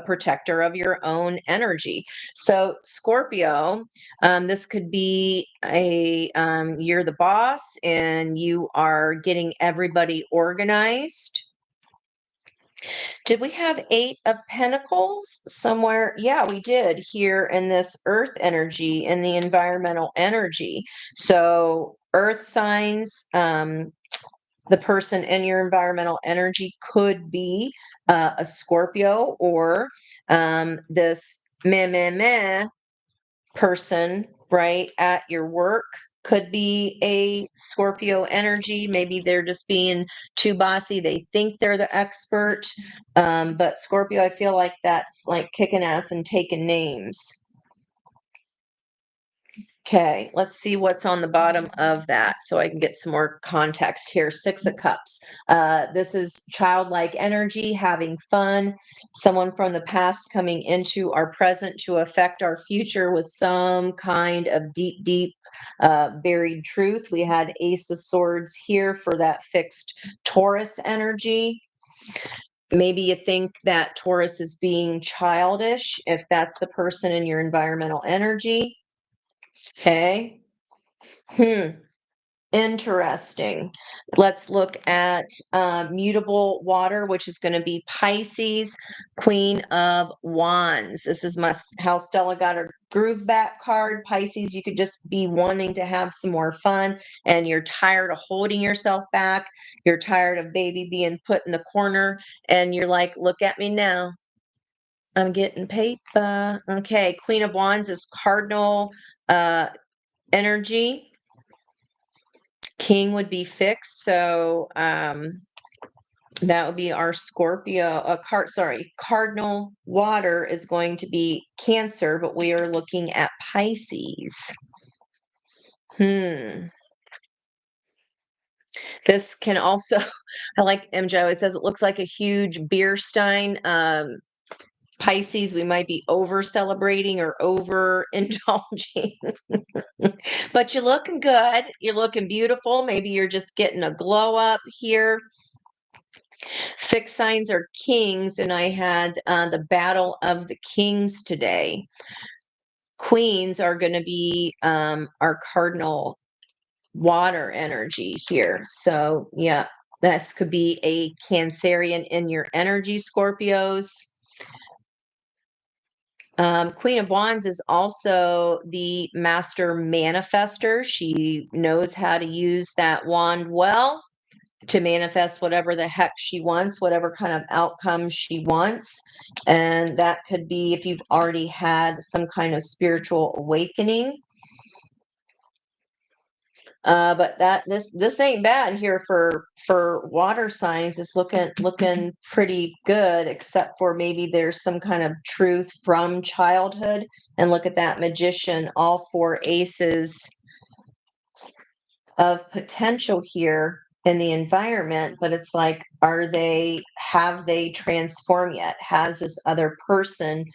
protector of your own energy. So Scorpio, this could be you're the boss and you are getting everybody organized. Did we have Eight of Pentacles somewhere? Yeah, we did here in this earth energy, in the environmental energy. So earth signs, the person in your environmental energy could be a Scorpio, or this meh meh meh person, right, at your work could be a Scorpio energy. Maybe they're just being too bossy. They think they're the expert. But Scorpio, I feel like that's like kicking ass and taking names. Okay, let's see what's on the bottom of that so I can get some more context here. Six of Cups. This is childlike energy, having fun, someone from the past coming into our present to affect our future with some kind of deep, deep buried truth. We had Ace of Swords here for that fixed Taurus energy. Maybe you think that Taurus is being childish if that's the person in your environmental energy. Okay. Interesting. Let's look at mutable water, which is going to be Pisces, Queen of Wands. This is how Stella got her groove back card. Pisces, you could just be wanting to have some more fun, and you're tired of holding yourself back. You're tired of baby being put in the corner, and you're like, look at me now. I'm getting paper. Okay, Queen of Wands is cardinal energy. King would be fixed, so that would be our Scorpio. Cardinal water is going to be Cancer, but we are looking at Pisces. This can also, I like MJ always says, it looks like a huge beer stein. Pisces, we might be over celebrating or over indulging. But you're looking good. You're looking beautiful. Maybe you're just getting a glow up here. Fixed signs are kings, and I had the battle of the kings today. Queens are going to be our cardinal water energy here. So, yeah, this could be a Cancerian in your energy, Scorpios. Queen of Wands is also the master manifester. She knows how to use that wand well to manifest whatever the heck she wants, whatever kind of outcome she wants. And that could be if you've already had some kind of spiritual awakening. But this ain't bad here for water signs. It's looking pretty good, except for maybe there's some kind of truth from childhood. And look at that Magician, all four aces of potential here in the environment, but it's like, have they transformed yet? Has this other person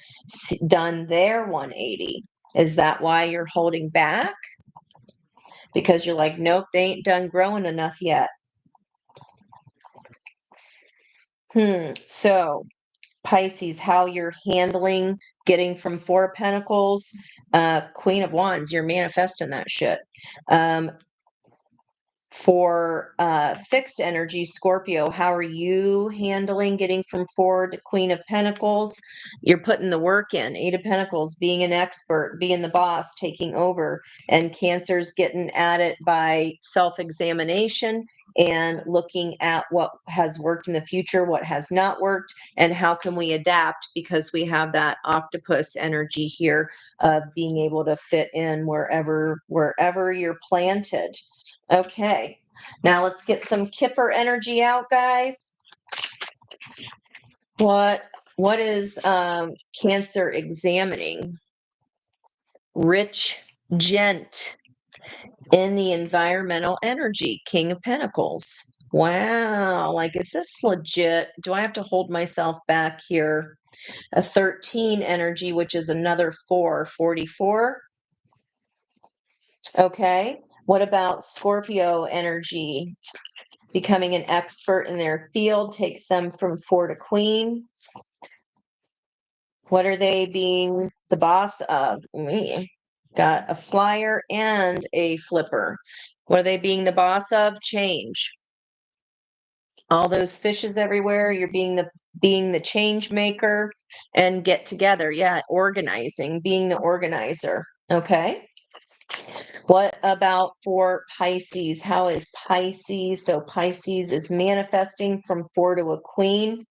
done their 180? Is that why you're holding back? Because you're like, nope, they ain't done growing enough yet. So Pisces, how you're handling getting from Four of Pentacles, Queen of Wands, you're manifesting that shit. For fixed energy, Scorpio, how are you handling getting from 4 to Queen of Pentacles? You're putting the work in. 8 of Pentacles, being an expert, being the boss, taking over. And Cancer's getting at it by self-examination and looking at what has worked in the future, what has not worked, and how can we adapt, because we have that octopus energy here of being able to fit in wherever you're planted. Okay, now let's get some Kipper energy out, guys. What is Cancer examining? Rich gent in the environmental energy, King of Pentacles. Wow, like, is this legit? Do I have to hold myself back here? A 13 energy, which is another 4, 44. Okay, what about Scorpio energy? Becoming an expert in their field takes them from 4 to Queen. What are they being the boss of? Me. Got a flyer and a flipper. What are they being the boss of? Change. All those fishes everywhere. You're being the change maker and get together. Yeah, organizing, being the organizer. Okay. What about for Pisces? How is Pisces? So Pisces is manifesting from 4 to a Queen.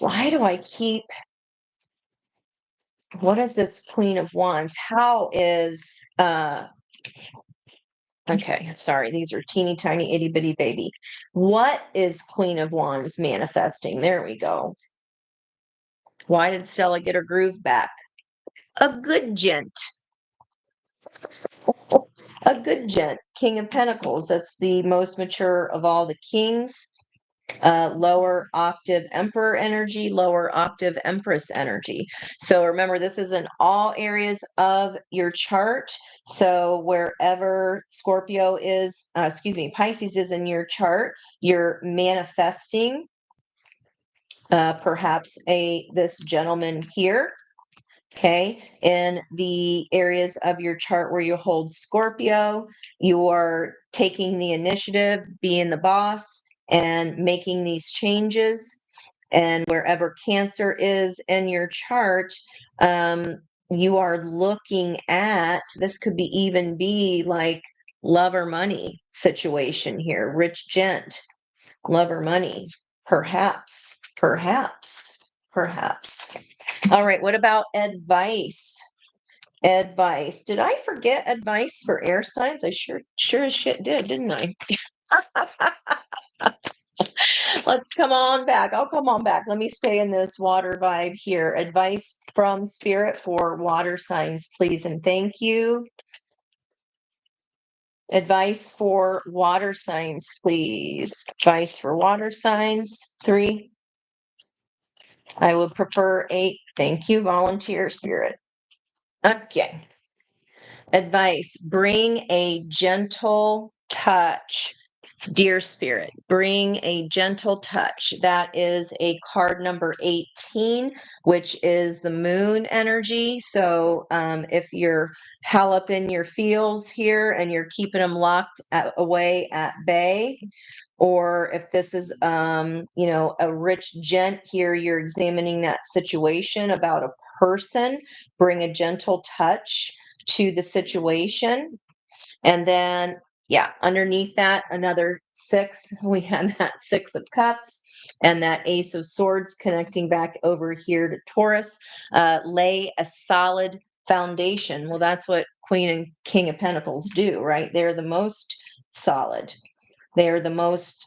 Why do I keep, what is this Queen of Wands? How is, okay, sorry, these are teeny tiny itty bitty baby. What is Queen of Wands manifesting? There we go. Why did Stella get her groove back? A good gent. A good gent. King of Pentacles. That's the most mature of all the kings. Lower octave emperor energy, lower octave empress energy. So remember, this is in all areas of your chart. So wherever Scorpio is, Pisces is in your chart, you're manifesting perhaps this gentleman here. Okay, in the areas of your chart where you hold Scorpio, you are taking the initiative, being the boss, and making these changes. And wherever Cancer is in your chart, you are looking at, this could be even be like love or money situation here, rich gent, love or money, perhaps. All right, what about advice? Advice. Did I forget advice for air signs? I sure as shit did, didn't I? Let's come on back. I'll come on back. Let me stay in this water vibe here. Advice from spirit for water signs, please, and thank you. Advice for water signs, please. Advice for water signs. 3. I would prefer 8. Thank you, volunteer spirit. Okay. Advice, bring a gentle touch. Dear Spirit, bring a gentle touch. That is a card number 18, which is the moon energy. So if you're hell up in your feels here and you're keeping them locked away at bay, or if this is, a rich gent here, you're examining that situation about a person, bring a gentle touch to the situation. And then, yeah, underneath that, another 6. We had that 6 of Cups and that Ace of Swords connecting back over here to Taurus. Lay a solid foundation. Well, that's what Queen and King of Pentacles do, right? They're the most solid. They're the most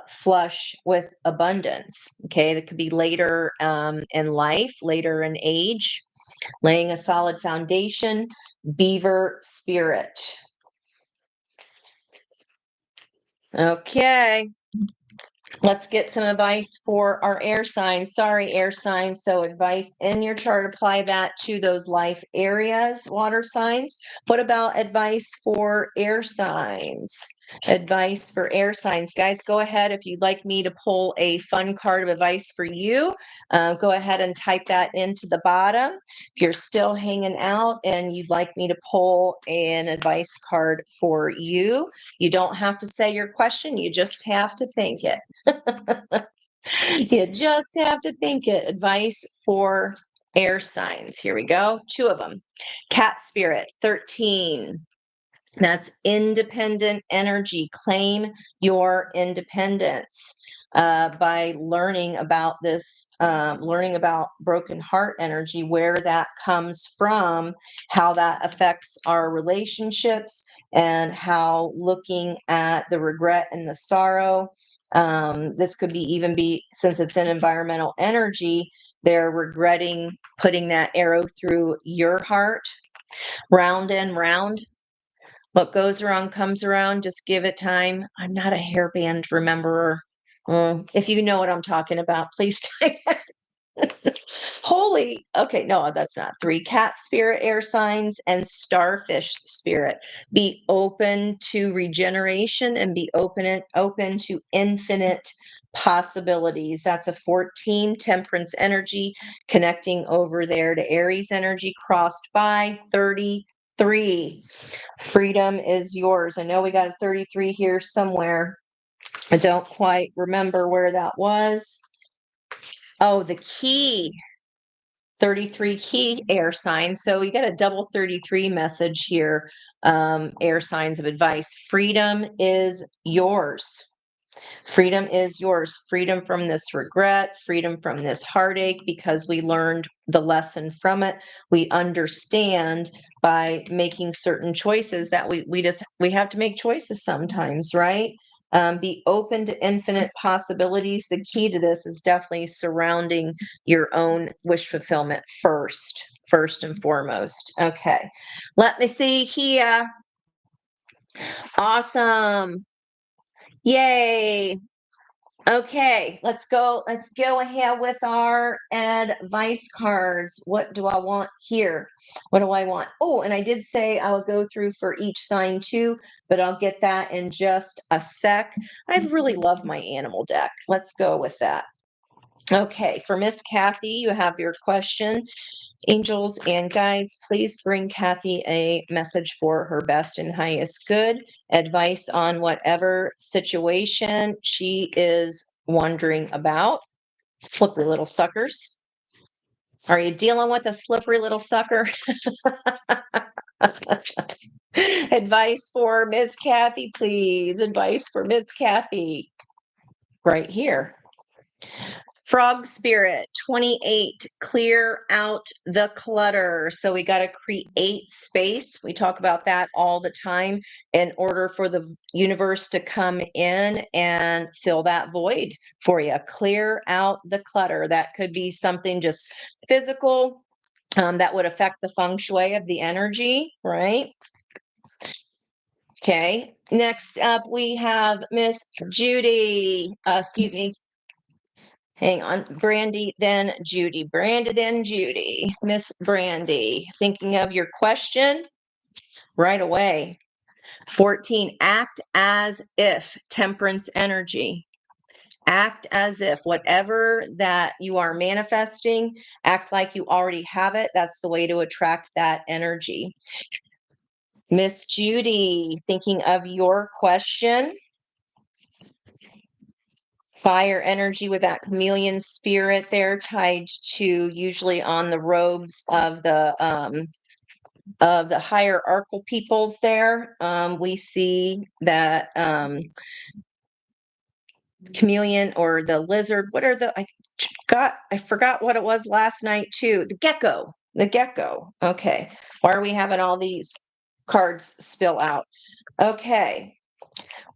flush with abundance. Okay, that could be later in life, later in age. Laying a solid foundation. Beaver spirit. Okay, let's get some advice for our air signs. Sorry, air signs. So advice in your chart, apply that to those life areas, water signs. What about advice for air signs? Advice for air signs. Guys, go ahead. If you'd like me to pull a fun card of advice for you, go ahead and type that into the bottom. If you're still hanging out and you'd like me to pull an advice card for you, you don't have to say your question. You just have to think it. You just have to think it. Advice for air signs. Here we go. Two of them. Cat spirit, 13. That's independent energy. Claim your independence by learning about this, learning about broken heart energy, where that comes from, how that affects our relationships, and how looking at the regret and the sorrow. This could be even be, since it's an environmental energy, they're regretting putting that arrow through your heart, round and round. What goes around comes around. Just give it time. I'm not a hairband rememberer. If you know what I'm talking about, please type it. Holy. Okay, no, that's not. 3 cat spirit air signs and starfish spirit. Be open to regeneration and be open to infinite possibilities. That's a 14 temperance energy connecting over there to Aries energy crossed by 33. Freedom is yours. I know we got a 33 here somewhere. I don't quite remember where that was. Oh, the key. 33 key air sign. So you got a double 33 message here. Air signs of advice. Freedom is yours. Freedom is yours. Freedom from this regret, freedom from this heartache, because we learned the lesson from it. We understand by making certain choices that we have to make choices sometimes, right? Be open to infinite possibilities. The key to this is definitely surrounding your own wish fulfillment first and foremost. Okay, let me see here. Awesome. Yay. Okay, let's go. Let's go ahead with our advice cards. What do I want here? What do I want? Oh, and I did say I'll go through for each sign too, but I'll get that in just a sec. I really love my animal deck. Let's go with that. Okay, for Miss Kathy, you have your question. Angels and guides, please bring Kathy a message for her best and highest good, advice on whatever situation she is wondering about. Slippery little suckers. Are you dealing with a slippery little sucker? Advice for Miss Kathy, please. Advice for Miss Kathy. Right here. Frog spirit 28, clear out the clutter. So we got to create space. We talk about that all the time in order for the universe to come in and fill that void for you. Clear out the clutter. That could be something just physical that would affect the feng shui of the energy, right? Okay. Next up, we have Miss Judy. Excuse me, hang on. Brandy, then Judy. Brandy, then Judy. Miss Brandy, thinking of your question right away. 14, act as if. Temperance energy. Act as if whatever that you are manifesting, act like you already have it. That's the way to attract that energy. Miss Judy, thinking of your question. Fire energy with that chameleon spirit there, tied to usually on the robes of the hierarchical peoples there. We see that chameleon or the lizard. What are the I forgot what it was last night too. The gecko. The gecko. Okay. Why are we having all these cards spill out? Okay.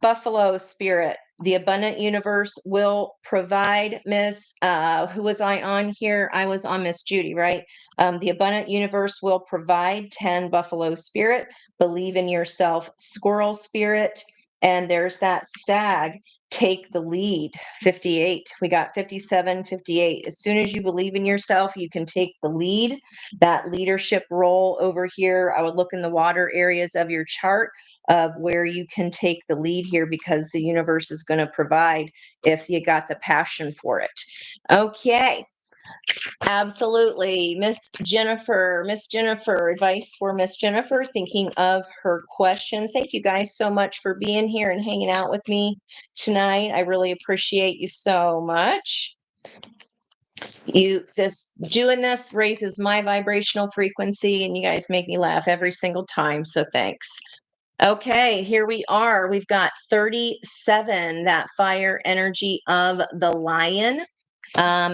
Buffalo spirit, the abundant universe will provide. Miss, who was I on here? I was on Miss Judy, right? The abundant universe will provide. 10, buffalo spirit, believe in yourself, squirrel spirit, and there's that stag. take the lead. 58. We got 57, 58. As soon as you believe in yourself, you can take the lead. That leadership role over here, I would look in the water areas of your chart of where you can take the lead here, because the universe is going to provide if you got the passion for it. Okay. Absolutely. Miss Jennifer, advice for Miss Jennifer, thinking of her question. Thank you guys so much for being here and hanging out with me tonight. I really appreciate you so much. Doing this raises my vibrational frequency, and you guys make me laugh every single time. So thanks. Okay, here we are. We've got 37, that fire energy of the lion.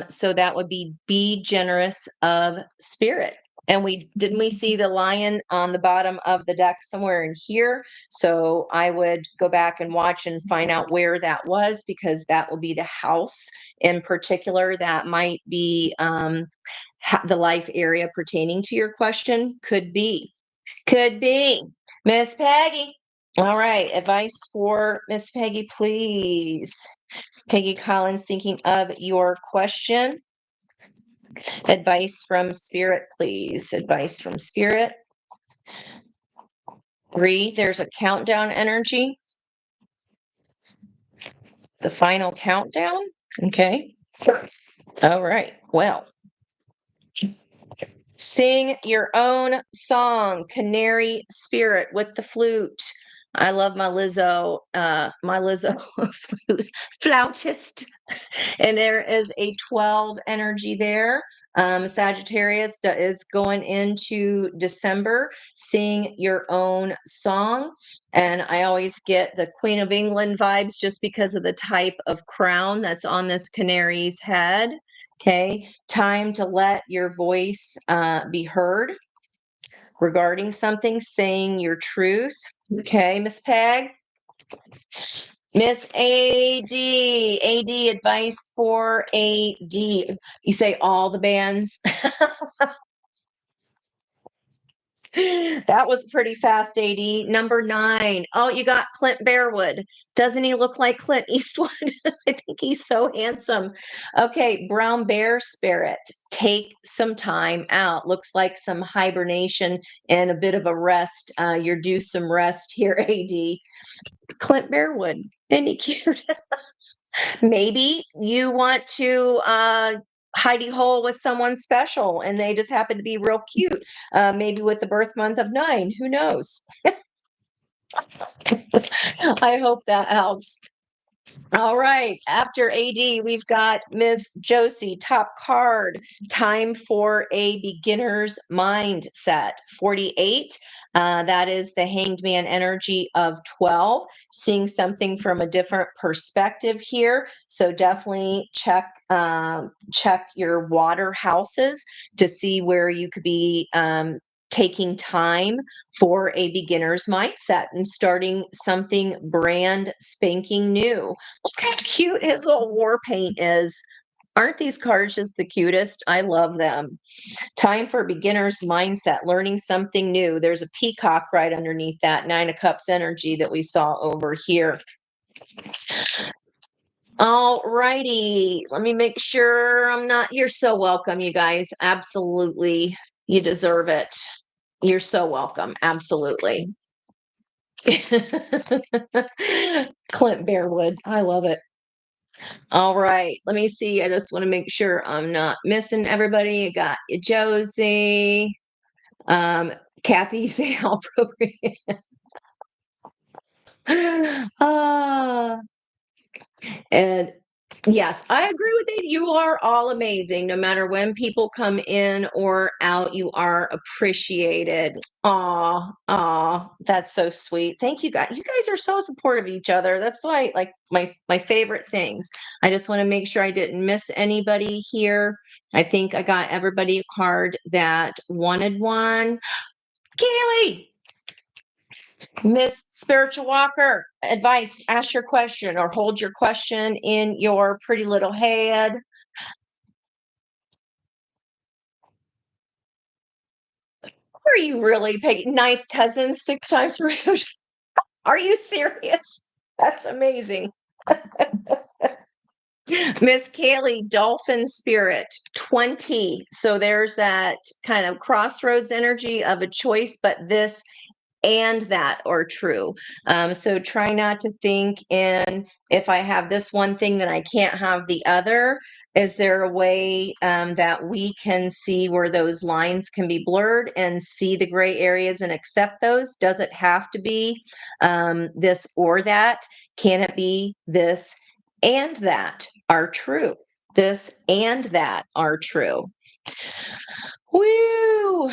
So that would be generous of spirit. And we see the lion on the bottom of the deck somewhere in here. So I would go back and watch and find out where that was, because that will be the house in particular that might be the life area pertaining to your question. Could be. Could be. Miss Peggy. All right. Advice for Miss Peggy, please. Peggy Collins, thinking of your question. Advice from Spirit, please. Advice from Spirit. 3, there's a countdown energy. The final countdown. Okay. All right. Well, sing your own song, Canary Spirit with the flute. I love my Lizzo flautist. And there is a 12 energy there. Sagittarius is going into December. Sing your own song. And I always get the Queen of England vibes just because of the type of crown that's on this canary's head. Okay. Time to let your voice be heard regarding something, saying your truth. Okay, Miss Peg. Miss AD, advice for AD. You say all the bands. That was pretty fast, AD. Number 9. Oh, you got Clint Bearwood. Doesn't he look like Clint Eastwood? I think he's so handsome. Okay, brown bear spirit. Take some time out. Looks like some hibernation and a bit of a rest. You're due some rest here, AD. Clint Bearwood. Isn't he cute? Maybe you want to hidey hole with someone special and they just happen to be real cute. Maybe with the birth month of 9. Who knows? I hope that helps. All right. After AD, we've got Miss Josie, top card. Time for a beginner's mindset. 48. That is the hanged man energy of 12. Seeing something from a different perspective here. So definitely check your water houses to see where you could be taking time for a beginner's mindset and starting something brand spanking new. Look how cute his little war paint is. Aren't these cards just the cutest? I love them. Time for beginner's mindset, learning something new. There's a peacock right underneath that 9 of Cups energy that we saw over here. All righty. Let me make sure I'm not. You're so welcome, you guys. Absolutely. You deserve it. You're so welcome. Absolutely. Clint Bearwood. I love it. All right. Let me see. I just want to make sure I'm not missing everybody. You got you, Josie. Kathy, you say how appropriate. And yes, I agree with it. You are all amazing. No matter when people come in or out, you are appreciated. Aw, that's so sweet. Thank you guys. You guys are so supportive of each other. That's why, like, my favorite things. I just want to make sure I didn't miss anybody here. I think I got everybody a card that wanted one. Kaylee, Miss Spiritual Walker, advice, ask your question or hold your question in your pretty little head. Are you really paying ninth cousins 6 times removed? Are you serious? That's amazing. Miss Kaylee, dolphin spirit, 20. So there's that kind of crossroads energy of a choice, but this and that are true. So try not to think in if I have this one thing, then I can't have the other. Is there a way that we can see where those lines can be blurred and see the gray areas and accept those? Does it have to be this or that? Can it be this and that are true? This and that are true. Woo!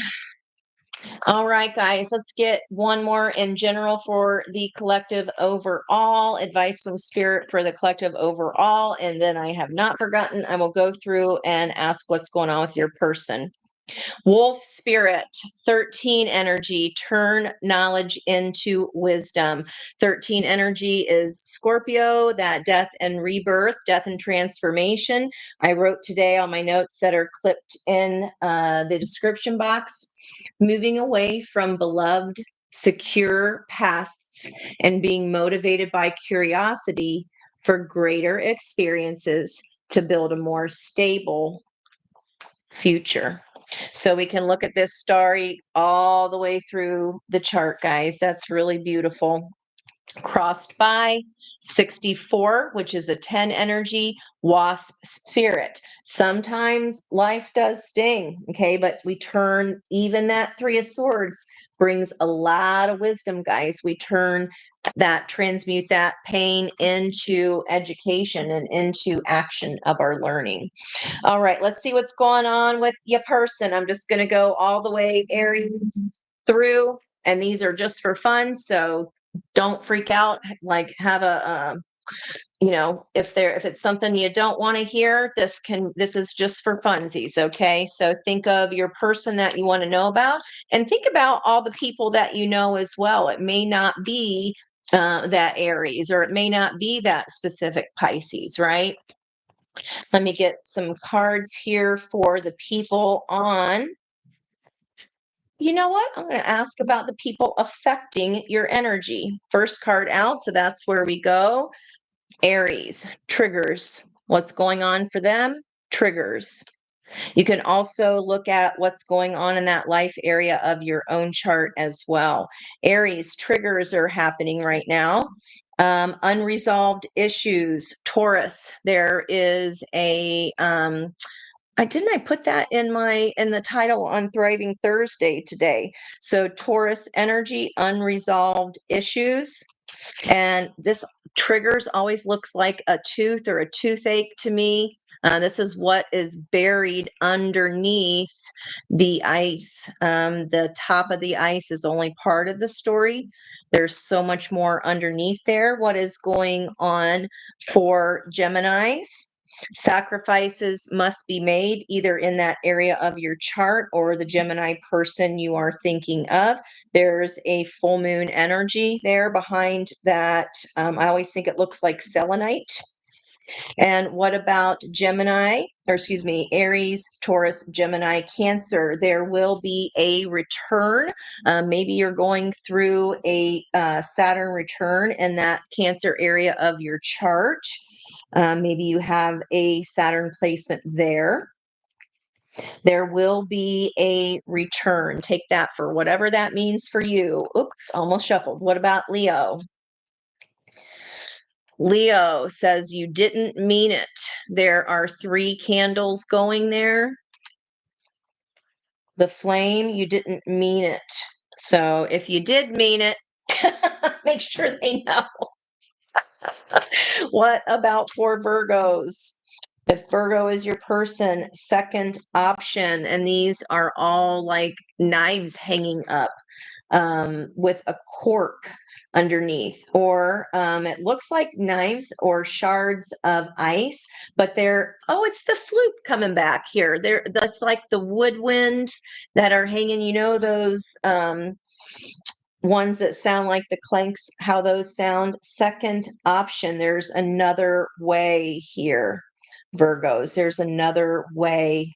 All right, guys, let's get one more in general for the collective overall, advice from Spirit for the collective overall. And then I have not forgotten, I will go through and ask what's going on with your person. Wolf spirit, 13 energy, turn knowledge into wisdom. 13 energy is Scorpio, that death and rebirth, death and transformation. I wrote today on my notes that are clipped in the description box, moving away from beloved, secure pasts and being motivated by curiosity for greater experiences to build a more stable future. So we can look at this starry all the way through the chart, guys. That's really beautiful. Crossed by 64, which is a 10 energy, wasp spirit. Sometimes life does sting, okay, but we turn even that 3 of swords brings a lot of wisdom, guys. We turn that, transmute that pain into education and into action of our learning. All right, let's see what's going on with your person. I'm just going to go all the way Aries through, and these are just for fun. So don't freak out. Like have a, if it's something you don't want to hear, this is just for funsies. Okay, so think of your person that you want to know about, and think about all the people that you know as well. It may not be that Aries, or it may not be that specific Pisces, right? Let me get some cards here for the people on. You know what? I'm going to ask about the people affecting your energy. First card out, so that's where we go. Aries, triggers. What's going on for them? Triggers. You can also look at what's going on in that life area of your own chart as well. Aries, triggers are happening right now. Unresolved issues. Taurus, there is a I put that in the title on Thriving Thursday today. So Taurus energy, unresolved issues. And this triggers always looks like a tooth or a toothache to me. This is what is buried underneath the ice. The top of the ice is only part of the story. There's so much more underneath there. What is going on for Geminis? Sacrifices must be made either in that area of your chart or the Gemini person you are thinking of. There's a full moon energy there behind that. I always think it looks like selenite. And what about Gemini, or excuse me, Aries, Taurus, Gemini, Cancer? There will be a return. Maybe you're going through a Saturn return in that Cancer area of your chart. Maybe you have a Saturn placement there. There will be a return. Take that for whatever that means for you. Oops, almost shuffled. What about Leo? Leo says you didn't mean it. There are 3 candles going there. The flame, you didn't mean it. So if you did mean it, make sure they know. What about for Virgos? If Virgo is your person, second option, and these are all like knives hanging up with a cork underneath, or it looks like knives or shards of ice, but it's the flute coming back here. That's like the woodwinds that are hanging, those ones that sound like the clanks, how those sound. Second option, there's another way here, Virgos. There's another way.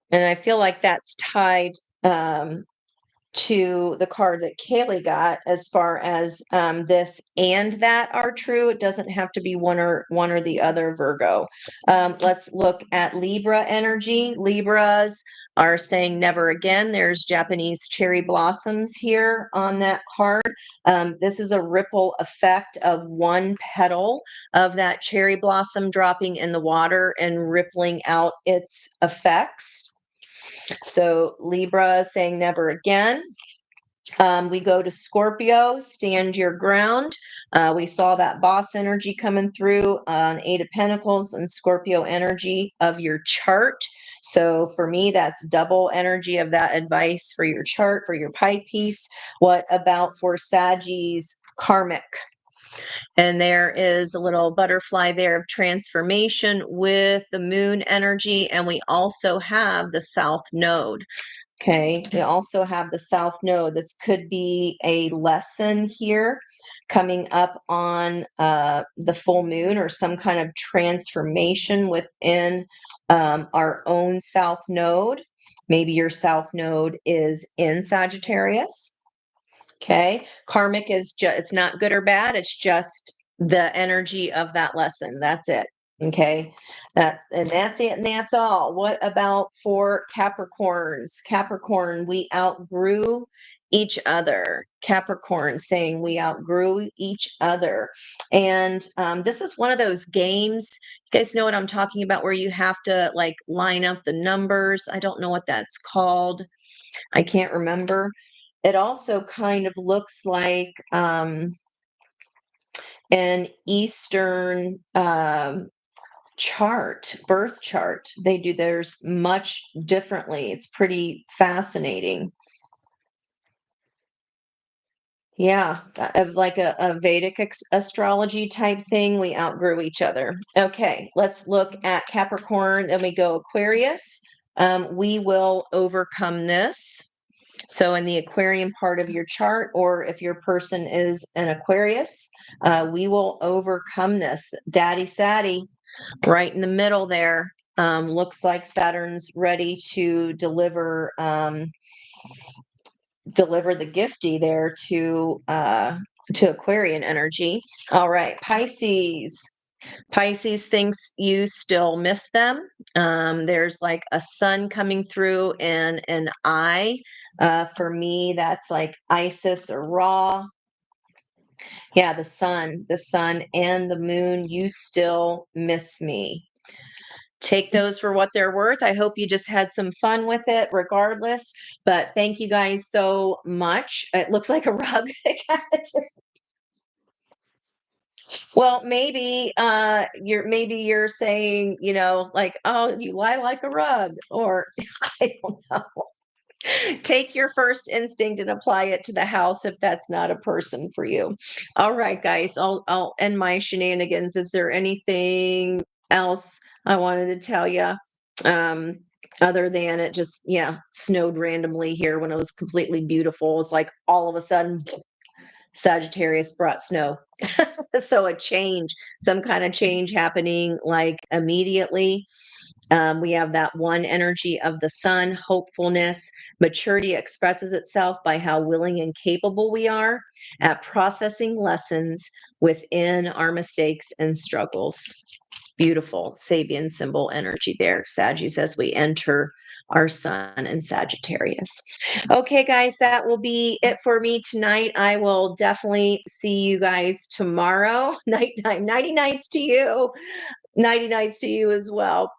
And I feel like that's tied to the card that Kaylee got as far as this and that are true. It doesn't have to be one or the other, Virgo. Let's look at Libra energy. Libras are saying never again. There's Japanese cherry blossoms here on that card. This is a ripple effect of one petal of that cherry blossom dropping in the water and rippling out its effects. So Libra saying never again. We go to Scorpio, stand your ground. We saw that boss energy coming through on Eight of Pentacles and Scorpio energy of your chart. So for me, that's double energy of that advice for your chart, for your pie piece. What about for Sagittarius karmic? And there is a little butterfly there of transformation with the moon energy. And we also have the South Node. Okay, we also have the South Node. This could be a lesson here coming up on the full moon or some kind of transformation within our own South Node. Maybe your South Node is in Sagittarius. Okay. Karmic is just, it's not good or bad. It's just the energy of that lesson. That's it. Okay. That's it. And that's all. What about for Capricorns? Capricorn, we outgrew each other. Capricorn saying we outgrew each other. And this is one of those games. You guys know what I'm talking about, where you have to like line up the numbers. I don't know what that's called. I can't remember. It also kind of looks like an Eastern chart, birth chart. They do theirs much differently. It's pretty fascinating. Yeah, of like a Vedic astrology type thing. We outgrew each other. Okay, let's look at Capricorn. Then we go Aquarius. We will overcome this. So in the Aquarian part of your chart, or if your person is an Aquarius, we will overcome this. Daddy Saddy, right in the middle there. Looks like Saturn's ready to deliver the gifty there to Aquarian energy. All right, Pisces. Pisces thinks you still miss them. There's like a sun coming through and an eye. For me, that's like Isis or Ra. Yeah, the sun and the moon, you still miss me. Take those for what they're worth. I hope you just had some fun with it regardless. But thank you guys so much. It looks like a rug. Well, maybe you're saying, like, oh, you lie like a rug, or I don't know. Take your first instinct and apply it to the house if that's not a person for you. All right, guys, I'll end my shenanigans. Is there anything else I wanted to tell you? Um, other than it just, yeah, snowed randomly here when it was completely beautiful. It's like all of a sudden Sagittarius brought snow. So a change, some kind of change happening like immediately. We have that one energy of the sun, hopefulness. Maturity expresses itself by how willing and capable we are at processing lessons within our mistakes and struggles. Beautiful Sabian symbol energy there, Sagittarius, as we enter our sun in Sagittarius. Okay, guys, that will be it for me tonight. I will definitely see you guys tomorrow. Nighttime. Nighty nights to you. Nighty nights to you as well.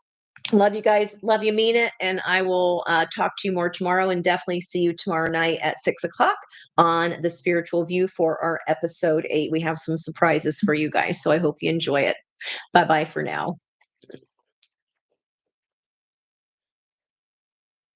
Love you guys. Love you, mean it. And I will talk to you more tomorrow, and definitely see you tomorrow night at 6 o'clock on the Spiritual View for our episode 8. We have some surprises for you guys, so I hope you enjoy it. Bye bye for now.